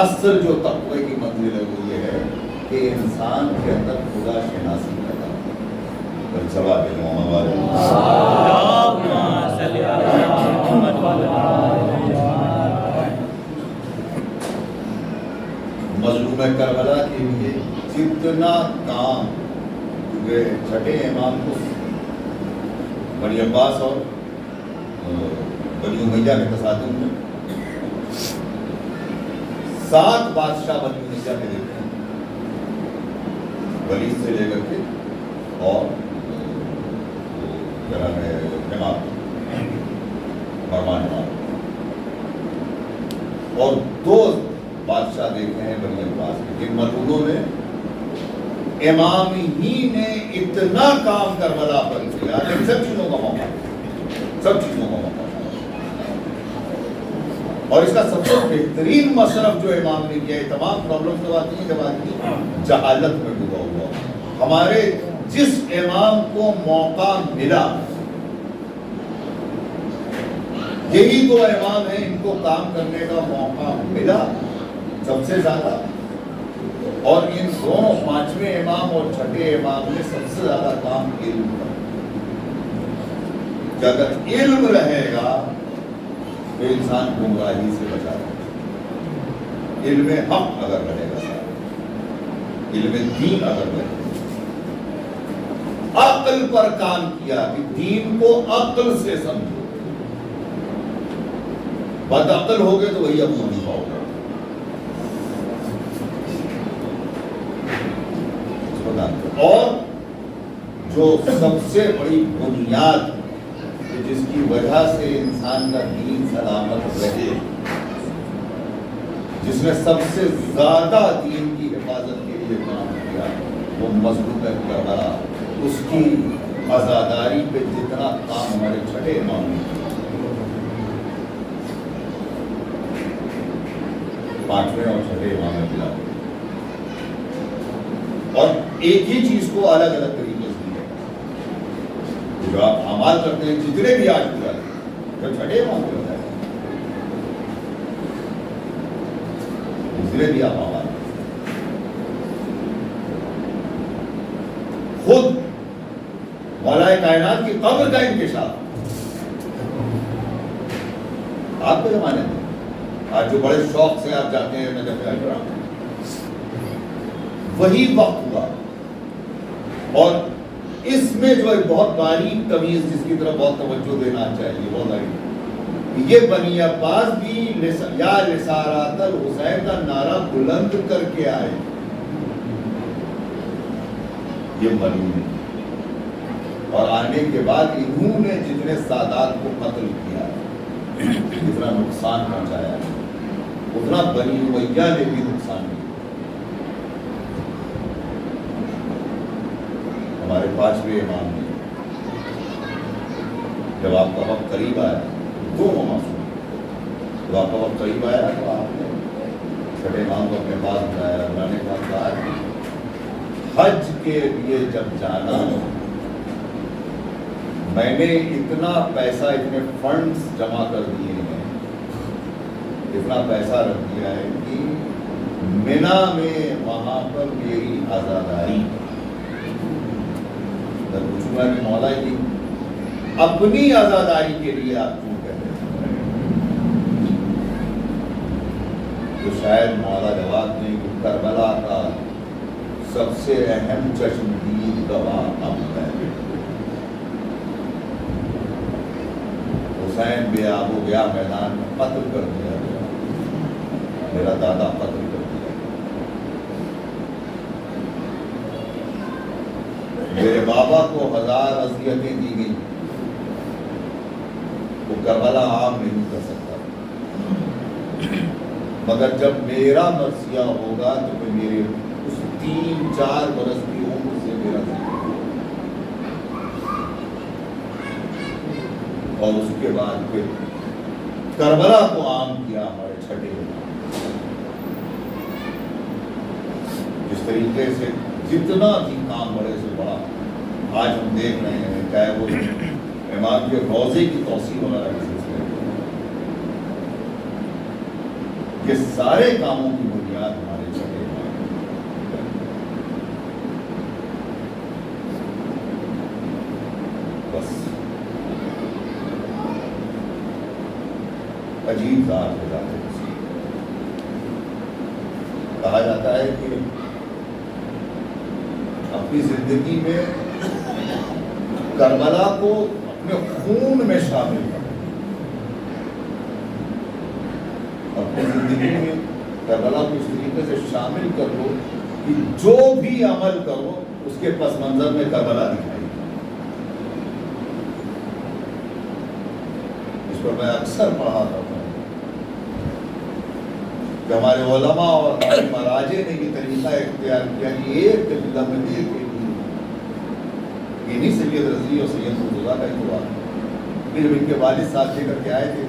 اصل جو تقوی کی منزل ہے وہ یہ ہے کہ انسان کے اندر خدا شناسی پیدا ہو۔ جواب ہے محمد والے مظلوم کربلا کے لیے جتنا کام، کیونکہ چھٹے امام کو بنی عباس اور بنی امیہ کے تصادم میں 7 بادشاہ بنی امیہ کے دیتے ہیں، ولید سے لے کر کے اور کیا نام ہے امام فرمان امام، اور 2 بادشاہ دیکھے ہیں بنی عباس کے، جن ملعونوں نے امام ہی نے اتنا کام کربلا پر کیا، لیکن سب چیزوں کا موقع، سب چیزوں کا موقع، اور اس کا سب سے بہترین مصرف جو امام نے کیا ہے، تمام پرابلمز تو آتی ہیں جب آدمی جہالت میں ڈوبا ہوا۔ ہمارے جس امام کو موقع ملا، یہی 2 امام ہیں ان کو کام کرنے کا موقع ملا سب سے زیادہ، اور ان دونوں 5ویں امام اور چھٹے امام نے سب سے زیادہ کام علم کا۔ کہ اگر علم رہے گا تو انسان گمراہی سے بچا رہے گا، علم حق اگر رہے گا، علم دین اگر رہے گا، عقل پر کام کیا کہ دین کو عقل سے سمجھو، بد عقل ہو گئے تو وہی اب نہیں ہوگا۔ اور جو سب سے بڑی بنیاد جس کی وجہ سے انسان کا دین سلامت رہے، جس نے سب سے زیادہ دین کی حفاظت کے لیے کام کیا، وہ مظلوم کربلا، اس کی عزاداری پہ جتنا کام ہمارے چھٹے امام نے کیا، 5ویں اور چھٹے امام نے کیا، اور ایک ہی چیز کو الگ الگ طریقے سے دیا، جو آپ اعمال کرتے ہیں جتنے بھی آج پورا جو چھٹے امام کو بتایا، جتنے بھی آپ اعمال خود مولا کائنات کی قبر کا انکشاف آپ کے زمانے میں، آج جو بڑے شوق سے آپ جاتے ہیں نجف الکرام، وہی وقت ہوا، اور اس میں جو ایک بہت باریک تمیز جس کی طرف بہت توجہ دینا چاہیے، بہت باریک، یہ بنی عباس بھی یا رسالت الحسین کا نعرہ بلند کر کے آئے، یہ معلوم ہے، اور آنے کے بعد انہوں نے جتنے سادات کو قتل کیا، جتنا نقصان پہنچایا، اتنا بنی امیہ نے بھی نقصان کیا۔ ہمارے 5ویں امام نے جب آپ کا وقت قریب آیا، 2 معصوم، جب آپ کا وقت قریب آیا تو آپ نے چھٹے امام کو اپنے پاس بلایا، اللہ نے کہا کہ حج کے لیے جب جانا، میں نے اتنا پیسہ، اتنے فنڈز جمع کر دیے ہیں اتنا پیسہ رکھ دیا ہے کہ مینا میں وہاں پر میری آزاداری. میں پوچھوں گا کہ مولا جی اپنی آزاداری کے لیے آپ کیوں کہتے ہیں؟ تو شاید مولا جواب دیں کہ کربلا کا سب سے اہم چشمدید گواہ اب ہے. حسین بے آب و گیا میدان میں قتل کر دیا گیا. میرا دادا قتل کر دیا گیا. میرے بابا کو 1000 اذیتیں دی گئی. وہ کربلا عام نہیں کر سکتا، مگر جب میرا مرثیہ ہوگا تو پھر میرے اس 3-4 برس کی عمر سے میرا اور اس کے بعد پھر کربلا کو عام کیا ہمارے چھٹے. جس طریقے سے جتنا بھی کام بڑے سے بڑا آج ہم دیکھ رہے ہیں، چاہے وہ امام کے روضے کی توسیع وغیرہ کے سلسلے میں، یہ سارے کاموں کی بنیاد ہمارے چھٹے بس. عجیب ذات ہے ذات مسیح. کہا جاتا ہے کہ اپنی زندگی میں کربلا کو اپنے خون میں شامل کر. اپنی زندگی میں کربلا کو اس طریقے سے شامل کر لو کہ جو بھی عمل کرو اس کے پس منظر میں کربلا دکھائی. اس پر میں اکثر پڑھاتا ہوں کہ ہمارے علماء اور ہمارے مراجع نے یہ طریقہ اختیار کیا کہ ایک لمحے کے لیے انہی سید رضی اور سید مرتضیٰ کا اتباع کہ جب ان کے والد ساتھ لے کر کے آئے تھے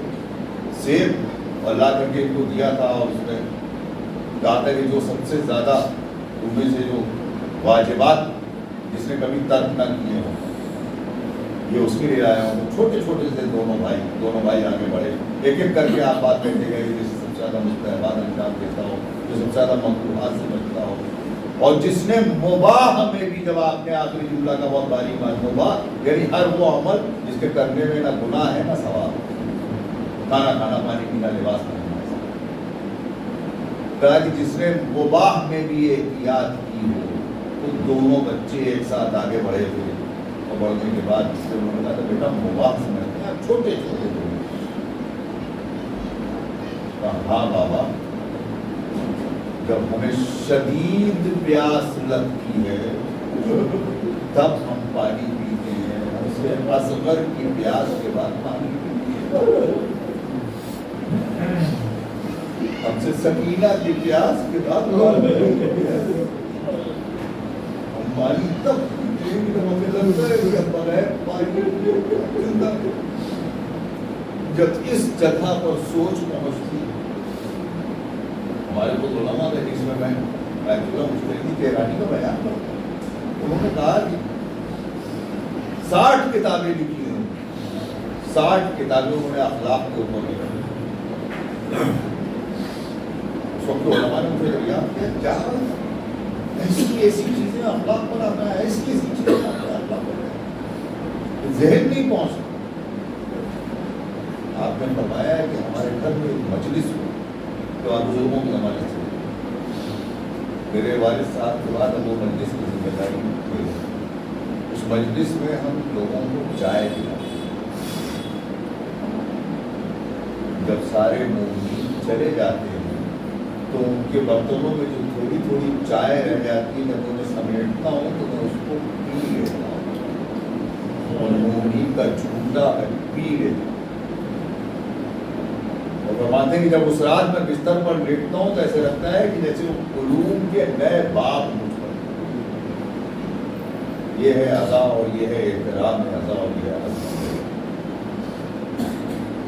سیب اور لا کر کے ان کو دیا تھا، اور اس نے کہا تھا کہ جو سب سے زیادہ ان میں سے جو واجبات جس نے کبھی ترک نہ کیے ہوں یہ اس کے لیے آیا ہوں. چھوٹے چھوٹے سے دونوں بھائی آگے بڑھے. ایک ایک کر کے آپ بات کہتے گئے جس سے سب سے زیادہ مستحبات انجام دیتا ہو، جو سب سے زیادہ مکروہات سے بچتا ہو، اور جس نے مباح میں بھی، جب آپ نے آخری جملہ کا بہت باریک بات، مباح یعنی ہر وہ عمل جس کے کرنے میں نہ گناہ ہے نہ ثواب. کھانا کھانا، پانی پینا، لباس پہننا، کہا کہ جس نے مباح میں بھی احتیاط کی ہو. تو دونوں بچے ایک ساتھ آگے بڑھے تھے اور بڑھنے کے بعد جس سے انہوں نے کہا تھا بیٹا مباح سمجھتے ہیں چھوٹے چھوٹے دونوں. ہاں بابا، جب ہمیں شدید پیاس لگتی ہے تب ہم پانی پیتے ہیں. ہم سے اصغر کی پیاس کے بعد پانی پیتے ہیں. ہم سے سکینہ کی پیاس کے بعد ہم پانی تب پیتے ہیں کہ ہمیں لگتا ہے کہ بغیر پانی زندہ. جب اس جگہ پر سوچ پہنچتی ہے، ہمارے کو علماء کا جس میں مشترکی تہرانی کا بیان کرتا ہوں، انہوں نے کہا کہ 60 کتابیں لکھی ہیں. 60 کتابیں انہوں نے اخلاق کے اوپر لکھی. اس وقت علماء نے مجھے دریافت کیا کیا ایسی چیزیں اخلاق پر آتا ہے، ایسی چیزیں اخلاق پر ذہن نہیں پہنچتا. آپ نے فرمایا ہے کہ ہمارے گھر میں ایک مجلس ہو تو آپ بزرگوں کے زمانے سے میرے والد صاحب کے بعد وہ مجلس کی ذمہ داری ہوئی. اس مجلس میں ہم لوگوں کو چائے پلاتے. جب سارے مومنین چلے جاتے ہیں تو ان کے برتنوں میں جو تھوڑی تھوڑی چائے رہ جاتی ہے جب انہیں سمیٹتا ہوں تو میں اس کو پی لیتا ہوں، اور مومنین کا جھوٹا ہے پی لیتا ہوں. اور فرماتے ہیں کہ جب اس رات میں بستر پر لیٹتا ہوں تو ایسے لگتا ہے کہ جیسے علوم کے نئے باب مجھ پر. یہ ہے ادا اور یہ ہے احترام ادا اور یہ ہے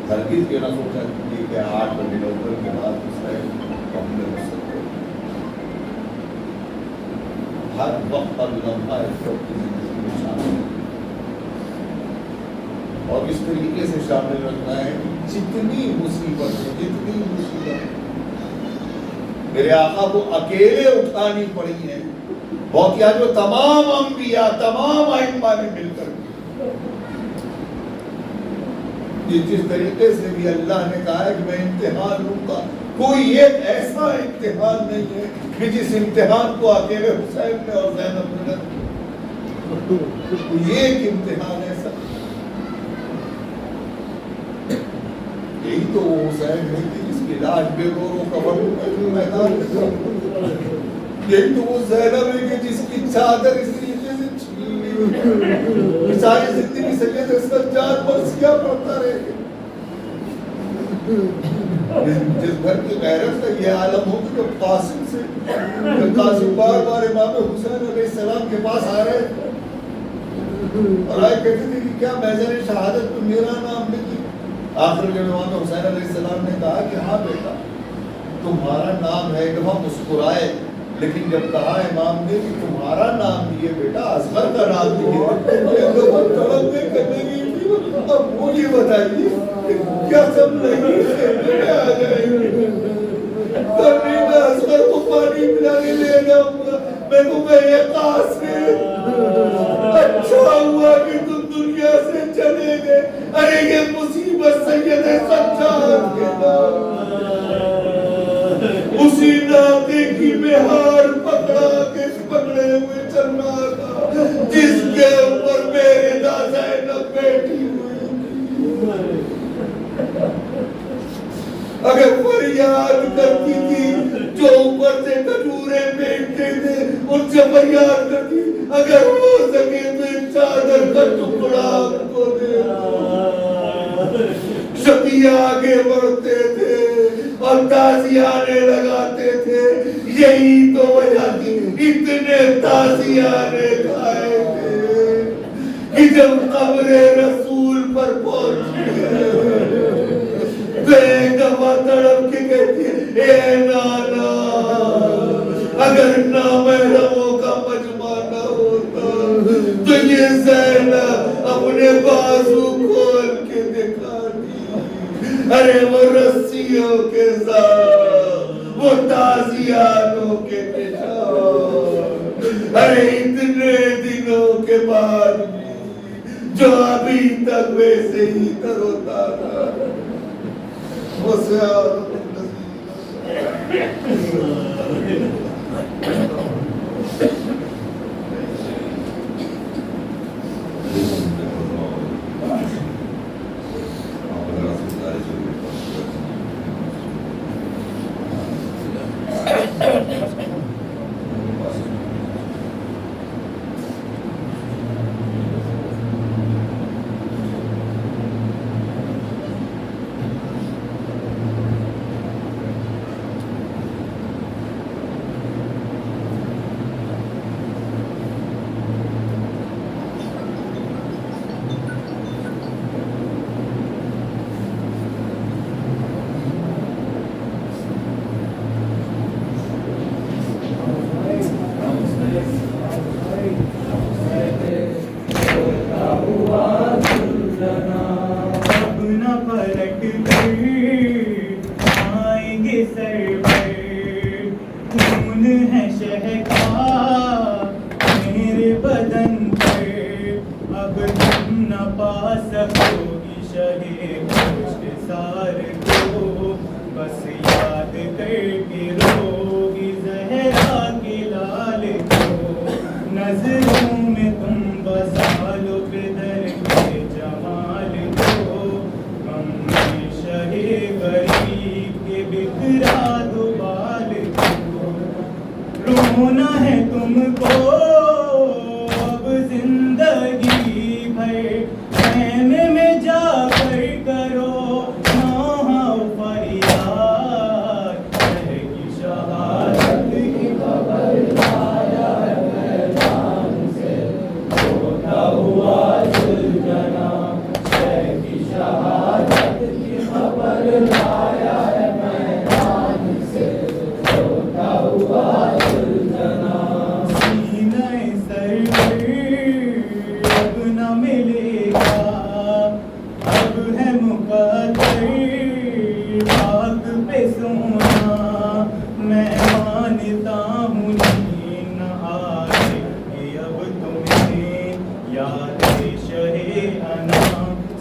ہرگز یہ نہ سوچا کہ 8 بجے نوکر کے بعد اس طرح اپنے ہو سکتے. ہر وقت ہر لمحہ اس وقت کی زندگی میں شامل ہے. اور اس طریقے سے شامل رکھنا ہے کہ جتنی مصیبتیں میرے آقا کو اکیلے اٹھانی پڑی ہیں، بہت یا جو تمام انبیاء تمام ائمہ نے مل کر جس طریقے سے بھی اللہ نے کہا ہے کہ میں امتحان لوں گا، کوئی ایک ایسا امتحان نہیں ہے کہ جس امتحان کو اکیلے حسین نے اور زینب نے کوئی ایک امتحان ایسا، یہی تو وہ حسین ہے کہ جس کی لاش بے گور و قبر میدان میں، یہی تو وہ زینب ہے کہ جس کی چادر اس طریقے سے چھین لی، ساری زندگی سید سجاد مرثیہ پڑھتا رہے گا۔ جس گھر کی غیرت کا یہ عالم ہو کہ قاسم سے قاسم بار بار امام حسین علیہ السلام کے پاس آ رہے اور آئے کہتے تھے کہ کیا محضر شہادت میں میرا نام نہیں؟ آخر جب امام حسین علیہ السلام نے کہا کہ ہاں بیٹا تمہارا نام ہے، ایک دفعہ مسکرائے، لیکن جب کہا امام نے کہ تمہارا نام نہیں ہے بیٹا اصغر کا نام نہیں ہے، ایک دفعہ تڑپنے کرنے کی اب مجھے بتائیے کیا سب نہیں سے آ جائیں گے؟ کرنی میں اصغر کو پانی پلانے لے جاؤں گا، میں تمہیں یہ قاسم اچھا ہوا کہ تم دنیا سے چلے گئے، ارے یہ مصیبت سید سجاد کے نام، اسی ناطے کی بہار پکڑا کے پکڑے ہوئے چل رہا تھا جس کے اوپر میرے دادا زینب بیٹھی ہوئی، اگر فریاد کرتی تھی جو اوپر سے کھجورے بیٹھتے تھے ان سے فریاد کرتی، اگر ہو سکے تو چادر کا ٹکڑا کو دے، شفیع آگے بڑھتے تھے اور تازیانے لگاتے تھے، یہی تو وجہ تھی اتنے تازیانے کھائے تھے کہ جب قبر رسول پر پہنچے تو ایک دفعہ تڑپ کے کہتی ہے اے نانا اگر نامحرموں کا مجمع نہ ہوتا تو یہ زینب اپنے بازو کھول کے دکھاتی، ارے وہ رسیوں کے ساتھ وہ تازیانوں کے نشان، ارے اتنے دنوں کے بعد بھی جو ابھی تک ویسے ہی تروتا رہا اسے
رونا ہے تم کو اب زندگی بھر خیمے میں جا کر کرو نوحہ فریاد، شہ کی شہادت کی خبر آیا ہے میدان سے روتا ہوا سلجنا، شہ کی شہادت کی خبر آیا ہے میدان سے روتا ہوا ہے مقدر بات پہ سونا میں مانتا ہوں نیند نہ آئے گی اب تمہیں یاد شہ انا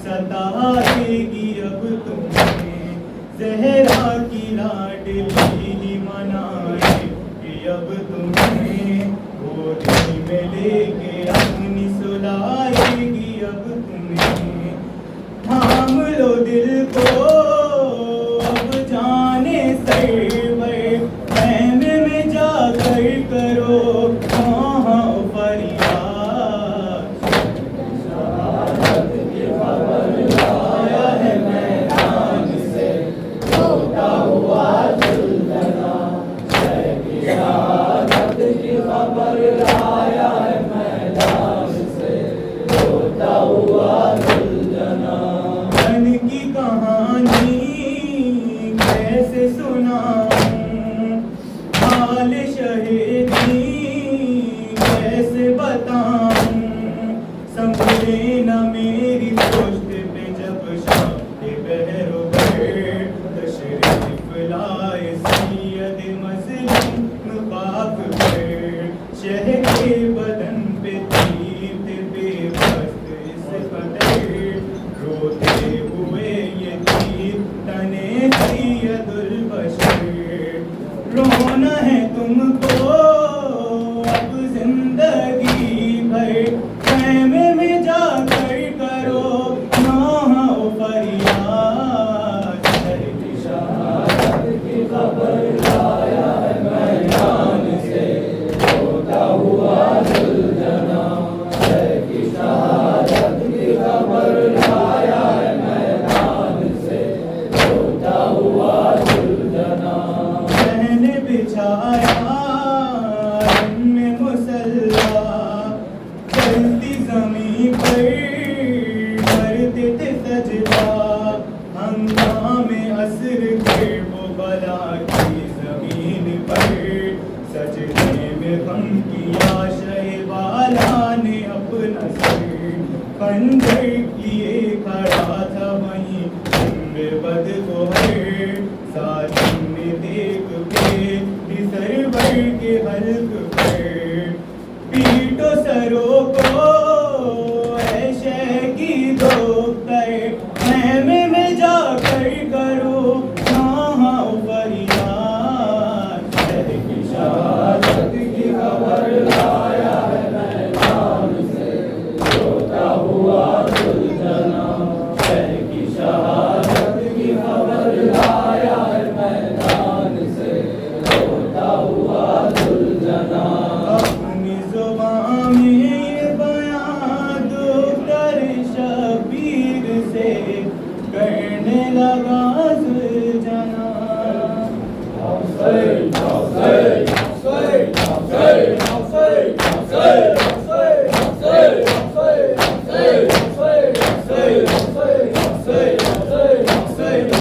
ستائے گی اب تمہیں زہرا کی لاڈلی منائے گی اب تمہیں گودی میں لے کے اپنی سلائے گی اب تمہیں تھام لو دل کو اب جانے سرور خیمے میں جا کر کرو وہاں فریاد شہادت کی خبر لایا ہے میدان سے روتا ہوا زلزلہ شہادت کی خبر لایا ہے میدان سے روتا ہوا زلزلہ من کی کہانی کیسے سناؤں حال شہیدی کیسے بتاؤں سنبھلے نہ میری پشت پہ جب شام بہر و بہر تشریف لائے سید مظلوم پاک پر شہ کے بدن پہ تیر بے بست اس قدر روتے ہوئے یہ تیر تنے سید البشر رونا ہے تم کو اب زندگی بھر خیمے میں جا کر کرو نوحہ و فریاد شہر کی شہادت کی خبر لایا ہے میدان سے روتا ہوا زلزلہ شہر کی شہادت کی خبر لایا ہے میدان سے روتا ہوا زلزلہ میں نے بچھایا ان میں مسلح چلتی زمین پر کرتے تھے سجدہ ہنگام عصر کے وہ بلا کی زمین پر سجدے میں غم کیا شہ والا نے اپنا سر خنجر کیے کھڑا تھا وہیں بے بد گوہر ساتھ میں دیکھ کے سرور کے حلق پر پیٹو سروں کو اے شہ کی دختر خیمے میں جا کر کرو نوحہ و فریاد شہر کی شہادت کی خبر لایا ہے میدان سے روتا ہوا زلزلہ شہر کی شہادت کی خبر لایا ہے میدان سے روتا ہوا زلزلہ اپنی زبان میں یہ بیان دختر شبیر سے کرنے لگا زلجنا